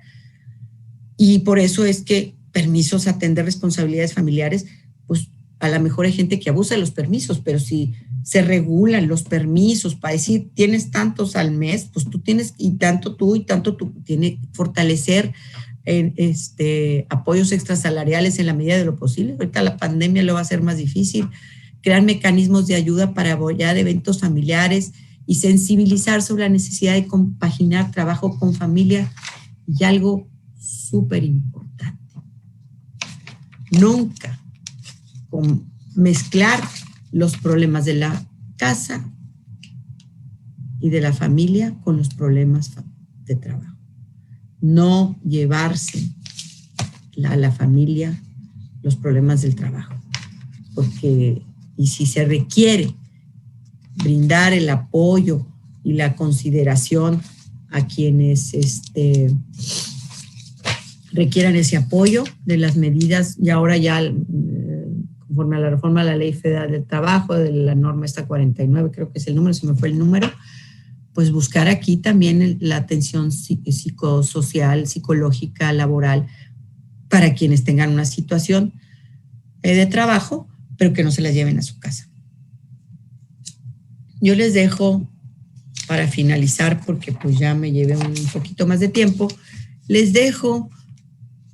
Y por eso es que permisos, atender responsabilidades familiares, pues a lo mejor hay gente que abusa de los permisos, pero si se regulan los permisos para decir tienes tantos al mes, pues tú tienes y tanto tú, tiene que fortalecer apoyos extrasalariales en la medida de lo posible. Ahorita la pandemia lo va a hacer más difícil, crear mecanismos de ayuda para apoyar eventos familiares y sensibilizar sobre la necesidad de compaginar trabajo con familia y algo súper importante. Nunca mezclar los problemas de la casa y de la familia con los problemas de trabajo. No llevarse a la familia los problemas del trabajo, porque y si se requiere brindar el apoyo y la consideración a quienes requieran ese apoyo de las medidas, y ahora ya conforme a la reforma de la Ley Federal del Trabajo, de la norma esta 49, creo que es el número, se me fue el número, pues buscar aquí también la atención psicosocial, psicológica, laboral, para quienes tengan una situación de trabajo, pero que no se la lleven a su casa. Yo les dejo, para finalizar, porque pues ya me llevé un poquito más de tiempo, les dejo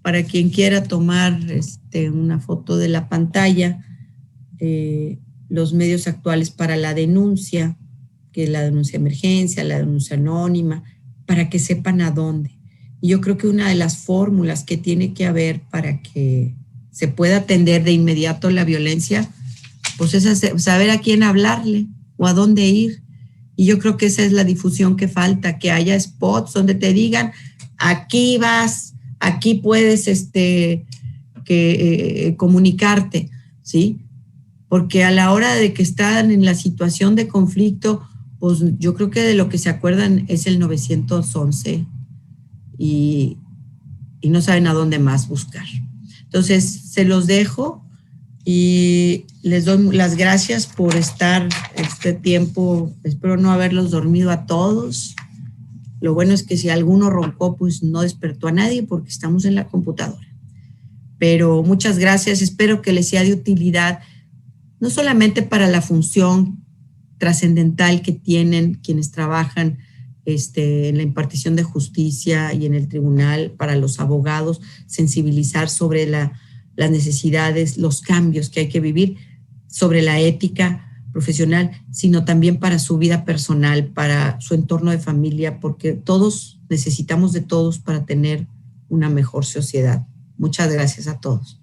para quien quiera tomar una foto de la pantalla, los medios actuales para la denuncia, que es la denuncia de emergencia, la denuncia anónima, para que sepan a dónde. Y yo creo que una de las fórmulas que tiene que haber para que se pueda atender de inmediato la violencia, pues es saber a quién hablarle o a dónde ir. Y yo creo que esa es la difusión que falta, que haya spots donde te digan, aquí vas, aquí puedes comunicarte, ¿sí? Porque a la hora de que están en la situación de conflicto, pues yo creo que de lo que se acuerdan es el 911 y no saben a dónde más buscar. Entonces, se los dejo y les doy las gracias por estar este tiempo. Espero no haberlos dormido a todos. Lo bueno es que si alguno roncó, pues no despertó a nadie porque estamos en la computadora. Pero muchas gracias. Espero que les sea de utilidad, no solamente para la función trascendental que tienen quienes trabajan en la impartición de justicia y en el tribunal, para los abogados, sensibilizar sobre las necesidades, los cambios que hay que vivir, sobre la ética profesional, sino también para su vida personal, para su entorno de familia, porque todos necesitamos de todos para tener una mejor sociedad. Muchas gracias a todos.